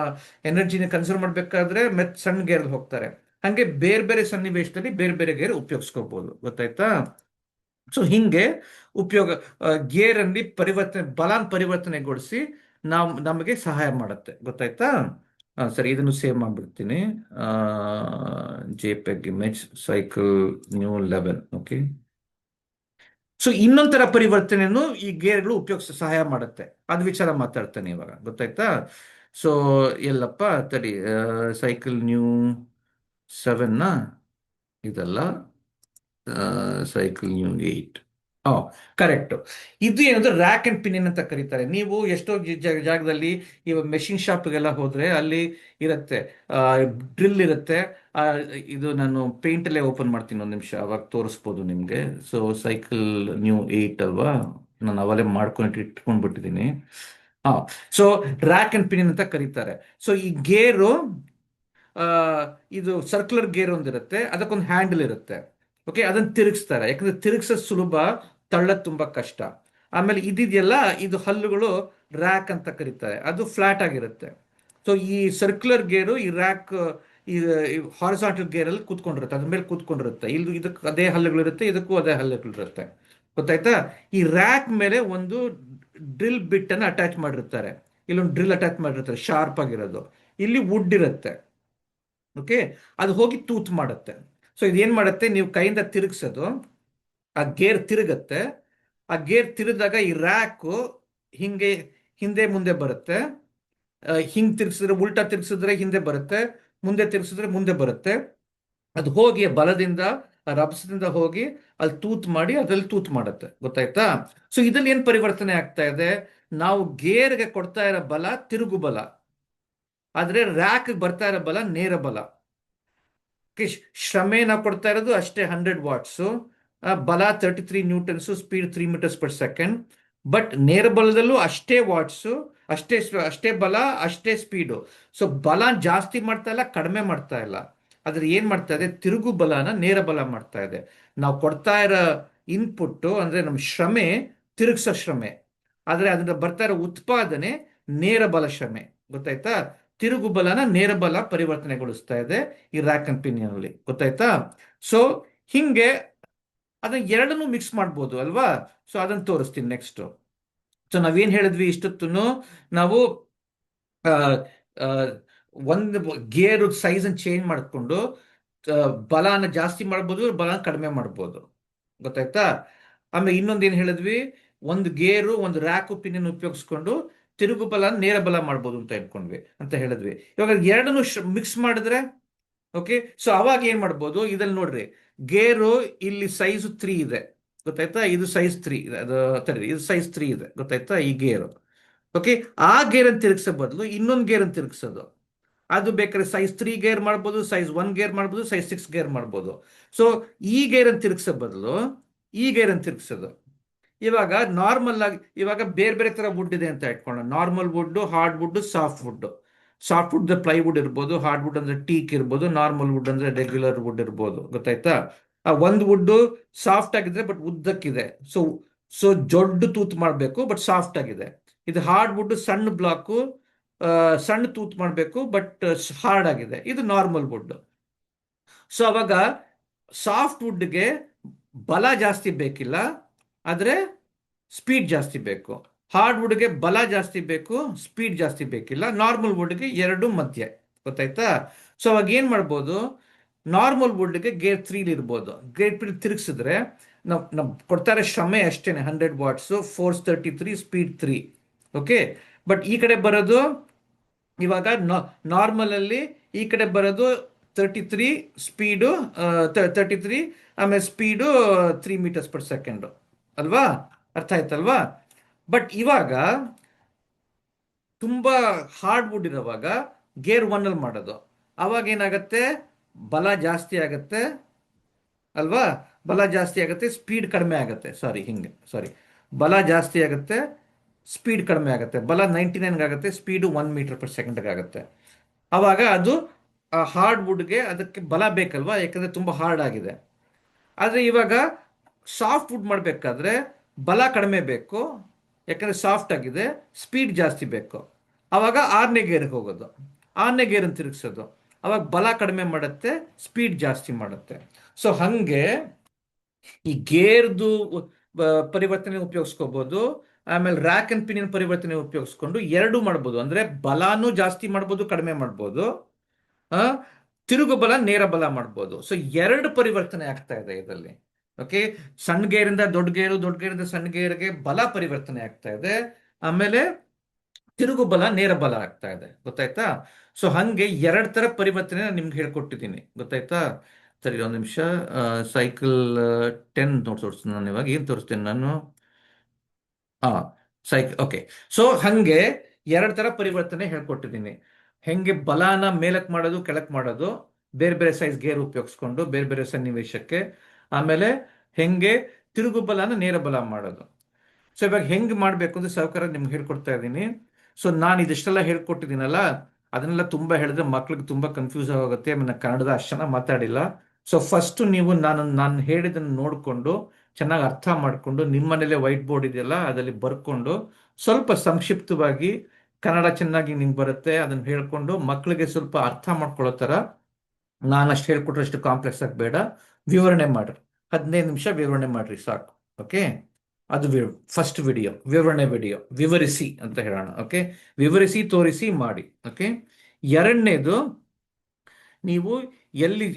ಎನರ್ಜಿನ ಕನ್ಸರ್ವ್ ಮಾಡ್ಬೇಕಾದ್ರೆ ಸಣ್ಣ ಗೇರಲ್ಲಿ ಹೋಗ್ತಾರೆ. ಹಂಗೆ ಬೇರೆ ಬೇರೆ ಸನ್ನಿವೇಶದಲ್ಲಿ ಬೇರೆ ಬೇರೆ ಗೇರ್ ಉಪಯೋಗಿಸ್ಕೋಬಹುದು. ಗೊತ್ತಾಯ್ತಾ? ಸೊ ಹಿಂಗೆ ಉಪಯೋಗ ಗೇರ್ ಅಲ್ಲಿ ಬಲಾನ್ ಪರಿವರ್ತನೆಗೊಳಿಸಿ ನಮಗೆ ಸಹಾಯ ಮಾಡುತ್ತೆ. ಗೊತ್ತಾಯ್ತಾ? ಸರಿ, ಇದನ್ನು ಸೇವ್ ಮಾಡ್ಬಿಡ್ತೀನಿ. JPEG image cycle new 11. Okay. So ಇನ್ನೊಂಥರ ಪರಿವರ್ತನೆಯನ್ನು ಈ ಗೇರ್ಗಳು ಉಪಯೋಗಿಸ ಸಹಾಯ ಮಾಡುತ್ತೆ. ಅದ್ ವಿಚಾರ ಮಾತಾಡ್ತೇನೆ ಇವಾಗ. ಗೊತ್ತಾಯ್ತಾ? ಸೊ ಎಲ್ಲಪ್ಪ ತಡಿ, ಸೈಕಲ್ ನ್ಯೂ 7 ಇದಲ್ಲ, ಸೈಕಲ್ ನ್ಯೂ 8. ಕರೆಕ್ಟ್. ಇದು ಏನಂದ್ರೆ ರ್ಯಾಕ್ ಅಂಡ್ ಪಿನಿಯನ್ ಅಂತ ಕರೀತಾರೆ. ನೀವು ಎಷ್ಟೋ ಜಾಗದಲ್ಲಿ ಇವಾಗ ಮೆಷಿನ್ ಶಾಪ್ಗೆಲ್ಲ ಹೋದ್ರೆ ಅಲ್ಲಿ ಇರುತ್ತೆ, ಡ್ರಿಲ್ ಇರುತ್ತೆ. ಇದು ನಾನು ಪೇಂಟ್ ಅಲ್ಲೇ ಓಪನ್ ಮಾಡ್ತೀನಿ, ಒಂದು ನಿಮಿಷ, ಅವಾಗ ತೋರಿಸ್ಬೋದು ನಿಮ್ಗೆ. ಸೊ ಸೈಕಲ್ ನ್ಯೂ 8 ಅಲ್ವಾ? ನಾನು ಅವಲೇ ಮಾಡ್ಕೊಂಡು ಇಟ್ಕೊಂಡ್ಬಿಟ್ಟಿದ್ದೀನಿ. ಹಾ, ಸೊ ರ್ಯಾಕ್ ಅಂಡ್ ಪಿನಿಯನ್ ಅಂತ ಕರೀತಾರೆ. ಸೊ ಈ ಗೇರು, ಇದು ಸರ್ಕ್ಯುಲರ್ ಗೇರ್ ಒಂದಿರುತ್ತೆ, ಅದಕ್ಕೊಂದು ಹ್ಯಾಂಡಲ್ ಇರುತ್ತೆ. ಓಕೆ, ಅದನ್ನ ತಿರುಗಿಸ್ತಾರೆ, ಯಾಕಂದ್ರೆ ತಿರುಗಿಸೋದು ಸುಲಭ, ತಳ್ಳೋದು ತುಂಬಾ ಕಷ್ಟ. ಆಮೇಲೆ ಇದಿದೆಯಲ್ಲ, ಇದು ಹಲ್ಲುಗಳು ರ್ಯಾಕ್ ಅಂತ ಕರೀತಾರೆ, ಅದು ಫ್ಲಾಟ್ ಆಗಿರುತ್ತೆ. ಸೊ ಈ ಸರ್ಕ್ಯುಲರ್ ಗೇರು ಈ ರ್ಯಾಕ್, ಈ ಹಾರಿಸಾಂಟಲ್ ಗೇರ್ ಅಲ್ಲಿ ಕೂತ್ಕೊಂಡಿರುತ್ತೆ, ಅದ್ರ ಮೇಲೆ ಕೂತ್ಕೊಂಡಿರುತ್ತೆ. ಇಲ್ಲಿ ಇದಕ್ಕೆ ಅದೇ ಹಲ್ಲುಗಳಿರುತ್ತೆ, ಇದಕ್ಕೂ ಅದೇ ಹಲ್ಲುಗಳಿರುತ್ತೆ. ಗೊತ್ತಾಯ್ತಾ? ಈ ರ್ಯಾಕ್ ಮೇಲೆ ಒಂದು ಡ್ರಿಲ್ ಬಿಟ್ ಅನ್ನು ಅಟ್ಯಾಚ್ ಮಾಡಿರ್ತಾರೆ. ಇಲ್ಲೊಂದು ಡ್ರಿಲ್ ಅಟ್ಯಾಚ್ ಮಾಡಿರ್ತಾರೆ, ಶಾರ್ಪ್ ಆಗಿರೋದು. ಇಲ್ಲಿ ವುಡ್ ಇರುತ್ತೆ. ಓಕೆ, ಅದು ಹೋಗಿ ತೂತ್ ಮಾಡುತ್ತೆ. ಸೊ ಇದೇನ್ ಮಾಡುತ್ತೆ, ನೀವು ಕೈಯಿಂದ ತಿರುಗಿಸೋದು, ಆ ಗೇರ್ ತಿರುಗತ್ತೆ. ಆ ಗೇರ್ ತಿರುಗಿದಾಗ ಈ ರ್ಯಾಕು ಹಿಂಗೆ ಹಿಂದೆ ಮುಂದೆ ಬರುತ್ತೆ. ಹಿಂಗ್ ತಿರ್ಗಿಸಿದ್ರೆ, ಉಲ್ಟಾ ತಿರ್ಗಿಸಿದ್ರೆ ಹಿಂದೆ ಬರುತ್ತೆ, ಮುಂದೆ ತಿರ್ಗಿಸಿದ್ರೆ ಮುಂದೆ ಬರುತ್ತೆ. ಅದು ಹೋಗಿ ಬಲದಿಂದ, ರಭಸದಿಂದ ಹೋಗಿ ಅಲ್ಲಿ ತೂತ್ ಮಾಡಿ ಅದ್ರಲ್ಲಿ ತೂತ್ ಮಾಡುತ್ತೆ. ಗೊತ್ತಾಯ್ತಾ? ಸೊ ಇದ್ರಲ್ಲಿ ಏನ್ ಪರಿವರ್ತನೆ ಆಗ್ತಾ ಇದೆ, ನಾವು ಗೇರ್ಗೆ ಕೊಡ್ತಾ ಇರೋ ಬಲ ತಿರುಗು ಬಲ, ಆದ್ರೆ ರ್ಯಾಕ್ ಬರ್ತಾ ಇರೋ ಬಲ ನೇರ ಬಲ. ಶ್ರಮೆ ನಾವು ಕೊಡ್ತಾ ಇರೋದು ಅಷ್ಟೇ 100 ವಾಟ್ಸು, ಬಲ 33 newtons, speed 3 metres per second. But ನೇರ ಬಲದಲ್ಲೂ ಅಷ್ಟೇ ವಾಟ್ಸು, ಅಷ್ಟೇ ಬಲ, ಅಷ್ಟೇ ಸ್ಪೀಡು. ಸೊ ಬಲ ಜಾಸ್ತಿ ಮಾಡ್ತಾ ಇಲ್ಲ, ಕಡಿಮೆ ಮಾಡ್ತಾ ಇಲ್ಲ. ಆದ್ರೆ ಏನ್ ಮಾಡ್ತಾ ಇದೆ, ತಿರುಗು ಬಲನ ನೇರ ಬಲ ಮಾಡ್ತಾ ಇದೆ. ನಾವು ಕೊಡ್ತಾ ಇರೋ ಇನ್ಪುಟ್ ಅಂದ್ರೆ ನಮ್ಮ ಶ್ರಮೆ ತಿರುಗಿಸೋ ಶ್ರಮೆ, ಆದ್ರೆ ಅದರಿಂದ ಬರ್ತಾ ಇರೋ ಉತ್ಪಾದನೆ ನೇರ ಬಲ ಶ್ರಮೆ. ಗೊತ್ತಾಯ್ತಾ? ತಿರುಗು ಬಲನ ನೇರ ಬಲ ಪರಿವರ್ತನೆಗೊಳಿಸ್ತಾ ಇದೆ ಈ ರ್ಯಾಕ್ ಅಂಡ್ ಪಿನಿಯನ್ ಅಲ್ಲಿ. ಗೊತ್ತಾಯ್ತಾ? ಸೊ ಹಿಂಗೆ ಅದನ್ನ ಎರಡನ್ನೂ ಮಿಕ್ಸ್ ಮಾಡ್ಬೋದು ಅಲ್ವಾ? ಸೊ ಅದನ್ನ ತೋರಿಸ್ತೀನಿ ನೆಕ್ಸ್ಟ್. ಸೊ ನಾವೇನ್ ಹೇಳಿದ್ವಿ ಇಷ್ಟೊತ್ತು, ನಾವು ಒಂದು ಗೇರ್ ಸೈಜ್ ಅನ್ನು ಚೇಂಜ್ ಮಾಡಿಕೊಂಡು ಬಲನ ಜಾಸ್ತಿ ಮಾಡ್ಬೋದು, ಬಲನ ಕಡಿಮೆ ಮಾಡ್ಬೋದು. ಗೊತ್ತಾಯ್ತಾ? ಆಮೇಲೆ ಇನ್ನೊಂದು ಏನ್ ಹೇಳಿದ್ವಿ, ಒಂದು ಗೇರು ಒಂದು ರ್ಯಾಕ್ ಪಿನಿಯನ್ ಉಪಯೋಗಿಸ್ಕೊಂಡು ತಿರುಗು ಬಲ ನೇರ ಬಲ ಮಾಡ್ಬೋದು ಅಂತ ಹೇಳಿದ್ವಿ. ಇವಾಗ ಎರಡನ್ನು ಮಿಕ್ಸ್ ಮಾಡಿದ್ರೆ, ಓಕೆ, ಸೊ ಅವಾಗ ಏನ್ ಮಾಡ್ಬೋದು, ಇದಲ್ಲಿ ನೋಡ್ರಿ, ಗೇರು ಇಲ್ಲಿ ಸೈಜ್ 3 ಇದೆ. ಗೊತ್ತಾಯ್ತಾ? ಇದು ಸೈಜ್ 3 ಇದೆ, ಇದು ಸೈಜ್ 3 ಇದೆ. ಗೊತ್ತಾಯ್ತಾ? ಈ ಗೇರು, ಓಕೆ, ಆ ಗೇರ್ ಅನ್ನು ತಿರುಗಿಸೋ ಬದಲು ಇನ್ನೊಂದು ಗೇರ್ ಅನ್ನು ತಿರುಗಿಸೋದು. ಅದು ಬೇಕಾದ್ರೆ ಸೈಜ್ 3 ಗೇರ್ ಮಾಡ್ಬೋದು, ಸೈಜ್ 1 ಗೇರ್ ಮಾಡ್ಬೋದು, ಸೈಜ್ 6 ಗೇರ್ ಮಾಡ್ಬೋದು. ಸೊ ಈ ಗೇರ್ ಅಂತ ತಿರುಗಿಸೋ ಬದಲು ಈ ಗೇರ್ ಅಂತ ತಿರುಗಿಸೋದು. ಇವಾಗ ನಾರ್ಮಲ್ ಆಗಿ ಇವಾಗ ಬೇರೆ ಬೇರೆ ತರ ವುಡ್ ಇದೆ ಅಂತ ಇಟ್ಕೊಳ್ಳೋಣ. Normal wood, hard wood, soft wood. Soft wood plywood ಇರ್ಬೋದು, ಹಾರ್ಡ್ ವುಡ್ ಅಂದ್ರೆ ಟೀಕ್ ಇರ್ಬೋದು, ನಾರ್ಮಲ್ ವುಡ್ ಅಂದ್ರೆ ರೆಗ್ಯುಲರ್ ವುಡ್ ಇರ್ಬೋದು. ಗೊತ್ತಾಯ್ತಾ? ಆ ಒಂದು ವುಡ್ ಸಾಫ್ಟ್ ಆಗಿದೆ ಬಟ್ ಉದ್ದಕ್ಕಿದೆ. ಸೊ ಸೊ ಜೊಡ್ಡು ತೂತ್ ಮಾಡಬೇಕು ಬಟ್ ಸಾಫ್ಟ್ ಆಗಿದೆ. ಇದು ಹಾರ್ಡ್ ವುಡ್, ಸಣ್ಣ ಬ್ಲಾಕು, ಸಣ್ಣ ತೂತ್ ಮಾಡಬೇಕು ಬಟ್ ಹಾರ್ಡ್ ಆಗಿದೆ. ಇದು ನಾರ್ಮಲ್ ವುಡ್. ಸೊ ಅವಾಗ ಸಾಫ್ಟ್ ವುಡ್ಗೆ ಬಲ ಜಾಸ್ತಿ ಬೇಕಿಲ್ಲ, ಆದ್ರೆ ಸ್ಪೀಡ್ ಜಾಸ್ತಿ ಬೇಕು. ಹಾರ್ಡ್ ವುಡ್ಗೆ ಬಲ ಜಾಸ್ತಿ ಬೇಕು, ಸ್ಪೀಡ್ ಜಾಸ್ತಿ ಬೇಕಿಲ್ಲ. ನಾರ್ಮಲ್ ವುಡ್ಗೆ ಎರಡು ಮಧ್ಯೆ. ಗೊತ್ತಾಯ್ತಾ? ಸೊ ಅವಾಗ ಏನ್ ಮಾಡ್ಬೋದು, ನಾರ್ಮಲ್ ವುಡ್ಗೆ ಗೇರ್ 3 ಇರ್ಬೋದು. ಗೇರ್ 3 ತಿರುಗಿಸಿದ್ರೆ ನಾವು ಕೊಡ್ತಾರೆ ಶ್ರಮೆ ಅಷ್ಟೇನೆ, 100 what's, force 33, speed 3. Okay. But ಈ ಕಡೆ ಬರೋದು ಇವಾಗ ನಾರ್ಮಲ್ ಅಲ್ಲಿ ಈ ಕಡೆ ಬರೋದು 33 ಸ್ಪೀಡು, 33 ಆಮೇಲೆ ಸ್ಪೀಡು 3 ಮೀಟರ್ಸ್ ಪರ್ ಸೆಕೆಂಡ್ ಅಲ್ವಾ? ಅರ್ಥ ಆಯ್ತಲ್ವಾ? ಬಟ್ ಇವಾಗ ತುಂಬಾ ಹಾರ್ಡ್ ವುಡ್ ಇರೋವಾಗ ಗೇರ್ 1 ಅಲ್ಲಿ ಮಾಡೋದು, ಅವಾಗ ಏನಾಗತ್ತೆ, ಬಲ ಜಾಸ್ತಿ ಆಗತ್ತೆ ಅಲ್ವಾ? ಬಲ ಜಾಸ್ತಿ ಆಗುತ್ತೆ, ಸ್ಪೀಡ್ ಕಡಿಮೆ ಆಗುತ್ತೆ. ಸಾರಿ, ಬಲ ಜಾಸ್ತಿ ಆಗುತ್ತೆ, ಸ್ಪೀಡ್ ಕಡಿಮೆ ಆಗುತ್ತೆ. ಬಲ 99 ಆಗುತ್ತೆ, ಸ್ಪೀಡು 1 ಮೀಟರ್ ಪರ್ ಸೆಕೆಂಡ್ ಆಗುತ್ತೆ. ಅವಾಗ ಅದು ಹಾರ್ಡ್ ವುಡ್ಗೆ ಅದಕ್ಕೆ ಬಲ ಬೇಕಲ್ವಾ, ಯಾಕಂದ್ರೆ ತುಂಬಾ ಹಾರ್ಡ್ ಆಗಿದೆ. ಆದರೆ ಇವಾಗ ಸಾಫ್ಟ್ ವುಡ್ ಮಾಡಬೇಕಾದ್ರೆ ಬಲ ಕಡಿಮೆ ಬೇಕು, ಯಾಕಂದ್ರೆ ಸಾಫ್ಟ್ ಆಗಿದೆ, ಸ್ಪೀಡ್ ಜಾಸ್ತಿ ಬೇಕು. ಅವಾಗ 6ನೇ ಗೇರ್ಗೆ ಹೋಗೋದು, 6ನೇ ಗೇರನ್ನು ತಿರುಗಿಸೋದು. ಅವಾಗ ಬಲ ಕಡಿಮೆ ಮಾಡುತ್ತೆ, ಸ್ಪೀಡ್ ಜಾಸ್ತಿ ಮಾಡುತ್ತೆ. ಸೊ ಹಂಗೆ ಈ ಗೇರ್ದು ಪರಿವರ್ತನೆ ಉಪಯೋಗಿಸ್ಕೋಬಹುದು. ಆಮೇಲೆ ರ್ಯಾಕ್ ಅಂಡ್ ಪಿನಿಯನ್ ಪರಿವರ್ತನೆ ಉಪಯೋಗಿಸ್ಕೊಂಡು ಎರಡು ಮಾಡ್ಬೋದು. ಅಂದ್ರೆ ಬಲಾನು ಜಾಸ್ತಿ ಮಾಡ್ಬೋದು, ಕಡಿಮೆ ಮಾಡ್ಬೋದು. ತಿರುಗು ಬಲ, ನೇರ ಬಲ ಮಾಡ್ಬೋದು. ಸೊ ಎರಡು ಪರಿವರ್ತನೆ ಆಗ್ತಾ ಇದೆ ಇದರಲ್ಲಿ. ಓಕೆ. ಸಣ್ಣ ಗೇರಿಂದ ದೊಡ್ಡ ಗೇರು, ದೊಡ್ಡ ಗೇರಿಂದ ಸಣ್ಣ ಗೇರ್ಗೆ ಬಲ ಪರಿವರ್ತನೆ ಆಗ್ತಾ ಇದೆ. ಆಮೇಲೆ ತಿರುಗು ಬಲ, ನೇರ ಬಲ ಆಗ್ತಾ ಇದೆ. ಗೊತ್ತಾಯ್ತಾ? ಸೊ ಹಂಗೆ ಎರಡ್ ತರ ಪರಿವರ್ತನೆ ನಾನು ನಿಮ್ಗೆ ಹೇಳ್ಕೊಟ್ಟಿದ್ದೀನಿ. ಗೊತ್ತಾಯ್ತಾ? ಸರಿ, ಒಂದು ನಿಮಿಷ. ಸೈಕಲ್ 10 ತೋರಿಸ್ತೀನಿ ನಾನು. ಇವಾಗ ಏನ್ ತೋರಿಸ್ತೇನೆ ನಾನು? ಹಾ, ಓಕೆ. ಸೊ ಹಂಗೆ ಎರಡ್ ತರ ಪರಿವರ್ತನೆ ಹೇಳ್ಕೊಟ್ಟಿದ್ದೀನಿ. ಹೆಂಗೆ ಬಲಾನ ಮೇಲಕ್ ಮಾಡೋದು, ಕೆಳಕ್ ಮಾಡೋದು, ಬೇರೆ ಬೇರೆ ಸೈಜ್ ಗೇರ್ ಉಪಯೋಗಿಸ್ಕೊಂಡು ಬೇರೆ ಬೇರೆ ಸನ್ನಿವೇಶಕ್ಕೆ. ಆಮೇಲೆ ಹೆಂಗೆ ತಿರುಗು ಬಲನ ನೇರ ಬಲ ಮಾಡೋದು. ಸೊ ಇವಾಗ ಹೆಂಗ್ ಮಾಡ್ಬೇಕು ಅಂದ್ರೆ ಸಾವುಕಾರ ನಿಮ್ಗೆ ಹೇಳ್ಕೊಡ್ತಾ ಇದ್ದೀನಿ. ಸೊ ನಾನು ಇದಿಷ್ಟೆಲ್ಲ ಹೇಳ್ಕೊಟ್ಟಿದ್ದೀನಲ್ಲ, ಅದನ್ನೆಲ್ಲ ತುಂಬಾ ಹೇಳಿದ್ರೆ ಮಕ್ಳಿಗೆ ತುಂಬಾ ಕನ್ಫ್ಯೂಸ್ ಆಗುತ್ತೆ. ಆಮೇಲೆ ಕನ್ನಡದ ಅಷ್ಟು ಚೆನ್ನಾಗಿ ಮಾತಾಡಿಲ್ಲ. ಸೊ ಫಸ್ಟ್ ನೀವು ನಾನು ಹೇಳಿದ್ದನ್ನು ನೋಡಿಕೊಂಡು ಚೆನ್ನಾಗಿ ಅರ್ಥ ಮಾಡಿಕೊಂಡು, ನಿಮ್ಮನೇಲೆ ವೈಟ್ ಬೋರ್ಡ್ ಇದೆಯಲ್ಲ ಅದರಲ್ಲಿ ಬರ್ಕೊಂಡು ಸ್ವಲ್ಪ ಸಂಕ್ಷಿಪ್ತವಾಗಿ ಕನ್ನಡ ಚೆನ್ನಾಗಿ ನಿಮ್ಗೆ ಬರುತ್ತೆ ಅದನ್ನ ಹೇಳ್ಕೊಂಡು ಮಕ್ಕಳಿಗೆ ಸ್ವಲ್ಪ ಅರ್ಥ ಮಾಡ್ಕೊಳ್ಳೋ ಥರ, ನಾನು ಅಷ್ಟು ಹೇಳ್ಕೊಟ್ರಷ್ಟು ಕಾಂಪ್ಲೆಕ್ಸ್ ಆಗಿ ಬೇಡ, ವಿವರಣೆ ಮಾಡ್ರಿ. 15 ನಿಮಿಷ ವಿವರಣೆ ಮಾಡ್ರಿ ಸಾಕು. ಓಕೆ. ಅದು ಫಸ್ಟ್ ವಿಡಿಯೋ, ವಿವರಣೆ ವಿಡಿಯೋ. ವಿವರಿಸಿ ಅಂತ ಹೇಳೋಣ. ಓಕೆ. ವಿವರಿಸಿ, ತೋರಿಸಿ, ಮಾಡಿ. ಓಕೆ. ಎರಡನೇದು, ನೀವು ಎಲ್ಲಿ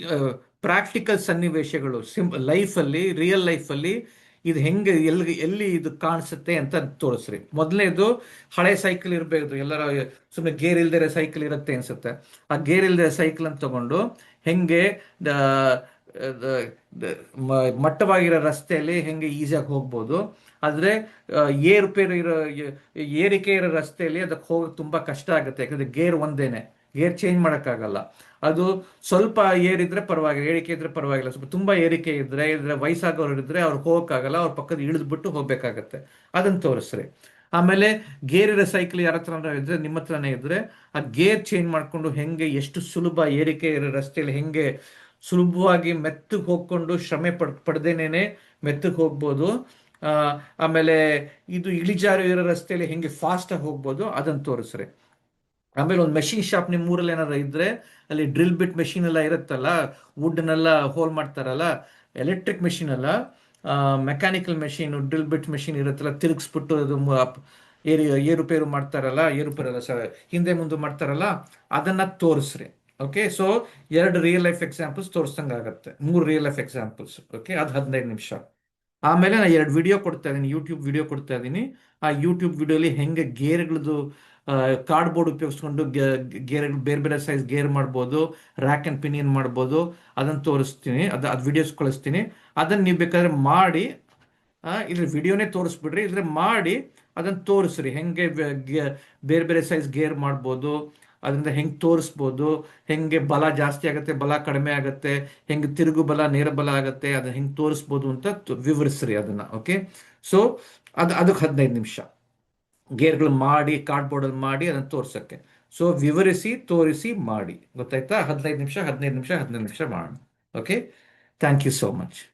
ಪ್ರಾಕ್ಟಿಕಲ್ ಸನ್ನಿವೇಶಗಳು ಲೈಫಲ್ಲಿ, ರಿಯಲ್ ಲೈಫಲ್ಲಿ ಇದು ಹೆಂಗೆ ಎಲ್ಲಿ ಇದು ಕಾಣಿಸುತ್ತೆ ಅಂತ ತೋರಿಸ್ರಿ. ಮೊದಲನೇದು, ಹಳೆ ಸೈಕಲ್ ಇರಬೇಕು. ಎಲ್ಲರ ಸುಮ್ಮನೆ ಗೇರ್ ಇಲ್ದಿರೋ ಸೈಕಲ್ ಇರುತ್ತೆ ಅನ್ಸುತ್ತೆ. ಆ ಗೇರ್ ಇಲ್ದಿರೋ ಸೈಕಲ್ ಅಂತ ತಗೊಂಡು ಹೆಂಗೆ ಮಟ್ಟವಾಗಿರೋ ರಸ್ತೆಯಲ್ಲಿ ಹೆಂಗೆ ಈಸಿಯಾಗಿ ಹೋಗ್ಬೋದು. ಆದರೆ ಏರುಪೇರು ಇರೋ, ಏರಿಕೆ ಇರೋ ರಸ್ತೆಯಲ್ಲಿ ಅದಕ್ಕೆ ಹೋಗೋಕೆ ತುಂಬ ಕಷ್ಟ ಆಗುತ್ತೆ. ಯಾಕಂದರೆ ಗೇರ್ ಒಂದೇನೆ, ಗೇರ್ ಚೇಂಜ್ ಮಾಡೋಕ್ಕಾಗಲ್ಲ. ಅದು ಸ್ವಲ್ಪ ಏರಿದ್ರೆ ಪರವಾಗಿಲ್ಲ, ಏರಿಕೆ ಇದ್ರೆ ಪರವಾಗಿಲ್ಲ. ಸ್ವಲ್ಪ ತುಂಬ ಏರಿಕೆ ಇದ್ರೆ ವಯಸ್ಸಾಗೋರು ಇದ್ರೆ ಅವ್ರಿಗೆ ಹೋಗೋಕ್ಕಾಗಲ್ಲ, ಅವ್ರ ಪಕ್ಕದ ಇಳಿದ್ಬಿಟ್ಟು ಹೋಗ್ಬೇಕಾಗತ್ತೆ. ಅದನ್ನು ತೋರಿಸ್ರಿ. ಆಮೇಲೆ ಗೇರ್ ಇರೋ ಸೈಕಲ್ ಯಾರ ಹತ್ರ ಇದ್ರೆ, ನಿಮ್ಮ ಹತ್ರನೇ ಇದ್ರೆ, ಆ ಗೇರ್ ಚೇಂಜ್ ಮಾಡಿಕೊಂಡು ಹೆಂಗೆ ಎಷ್ಟು ಸುಲಭ ಏರಿಕೆ ಇರೋ ರಸ್ತೆಯಲ್ಲಿ ಹೆಂಗೆ ಸುಲಭವಾಗಿ ಮೆತ್ತಗೆ ಹೋಗ್ಕೊಂಡು ಶ್ರಮೆ ಪಡೆದೇನೇನೆ ಮೆತ್ತಗೆ ಹೋಗ್ಬೋದು. ಆಮೇಲೆ ಇದು ಇಳಿಜಾರು ಇರೋ ರಸ್ತೆಯಲ್ಲಿ ಹೆಂಗೆ ಫಾಸ್ಟಾಗಿ ಹೋಗ್ಬೋದು, ಅದನ್ನು ತೋರಿಸ್ರಿ. ಆಮೇಲೆ ಒಂದು ಮೆಷಿನ್ ಶಾಪ್ ನಿಮ್ಮ ಊರಲ್ಲಿ ಏನಾರ ಇದ್ರೆ, ಅಲ್ಲಿ ಡ್ರಿಲ್ ಬಿಟ್ ಮೆಷಿನ್ ಎಲ್ಲ ಇರುತ್ತಲ್ಲ, ವುಡ್ನೆಲ್ಲ ಹೋಲ್ ಮಾಡ್ತಾರಲ್ಲ, ಎಲೆಕ್ಟ್ರಿಕ್ ಮೆಷಿನ್ ಅಲ್ಲ, ಮೆಕ್ಯಾನಿಕಲ್ ಮೆಷಿನ್, ಡ್ರಿಲ್ ಬಿಟ್ ಮೆಷಿನ್ ಇರುತ್ತಲ್ಲ, ತಿರುಗಿಸ್ಬಿಟ್ಟು ಅದು ಏರುಪೇರು ಮಾಡ್ತಾರಲ್ಲ, ಏರುಪೇರಲ್ಲ ಹಿಂದೆ ಮುಂದೆ ಮಾಡ್ತಾರಲ್ಲ, ಅದನ್ನ ತೋರಿಸ್ರಿ. Okay. So 2 real life examples ತೋರಿಸ್ದಂಗೆ ಆಗುತ್ತೆ. 3 ರಿಯಲ್ ಲೈಫ್ ಎಕ್ಸಾಂಪಲ್ಸ್. ಓಕೆ. ಅದು 15 ನಿಮಿಷ. ಆಮೇಲೆ ನಾನು 2 ವಿಡಿಯೋ ಕೊಡ್ತಾ ಇದ್ದೀನಿ, ಯೂಟ್ಯೂಬ್ ವಿಡಿಯೋ ಕೊಡ್ತಾ ಇದ್ದೀನಿ. ಆ ಯೂಟ್ಯೂಬ್ ವಿಡಿಯೋಲಿ ಹೆಂಗೆ ಗೇರ್ಗಳದ್ದು ಕಾರ್ಡ್ಬೋರ್ಡ್ ಉಪಯೋಗಿಸ್ಕೊಂಡು ಗೇರ್ ಬೇರೆ ಬೇರೆ ಸೈಜ್ ಗೇರ್ ಮಾಡ್ಬೋದು, ರ್ಯಾಕ್ ಅಂಡ್ ಪಿನಿಯನ್ ಮಾಡ್ಬೋದು, ಅದನ್ನು ತೋರಿಸ್ತೀನಿ. ಅದು ವಿಡಿಯೋಸ್ ಕಳಿಸ್ತೀನಿ. ಅದನ್ನು ನೀವು ಬೇಕಾದ್ರೆ ಮಾಡಿ, ಇದ್ರ ವಿಡಿಯೋನೇ ತೋರಿಸ್ಬಿಡ್ರಿ, ಇದ್ರೆ ಮಾಡಿ ಅದನ್ನು ತೋರಿಸ್ರಿ ಹೆಂಗೆ ಬೇರೆ ಬೇರೆ ಸೈಜ್ ಗೇರ್ ಮಾಡ್ಬೋದು, ಅದರಿಂದ ಹೆಂಗೆ ತೋರಿಸ್ಬೋದು, ಹೆಂಗೆ ಬಲ ಜಾಸ್ತಿ ಆಗುತ್ತೆ, ಬಲ ಕಡಿಮೆ ಆಗುತ್ತೆ, ಹೆಂಗೆ ತಿರುಗು ಬಲ ನೇರ ಬಲ ಆಗುತ್ತೆ, ಅದನ್ನ ಹೆಂಗೆ ತೋರಿಸ್ಬೋದು ಅಂತ ವಿವರಿಸ್ರಿ ಅದನ್ನ. ಓಕೆ. ಸೊ ಅದಕ್ಕೆ 15 ನಿಮಿಷ ಗೇರ್ಗಳು ಮಾಡಿ ಕಾರ್ಡ್ಬೋರ್ಡಲ್ಲಿ ಮಾಡಿ ಅದನ್ನು ತೋರ್ಸಕ್ಕೆ. ಸೊ ವಿವರಿಸಿ ತೋರಿಸಿ ಮಾಡಿ, ಗೊತ್ತಾಯ್ತಾ? 15 ನಿಮಿಷ 15 ನಿಮಿಷ 15 ನಿಮಿಷ ಮಾಡೋಣ. Okay. Thank you so much.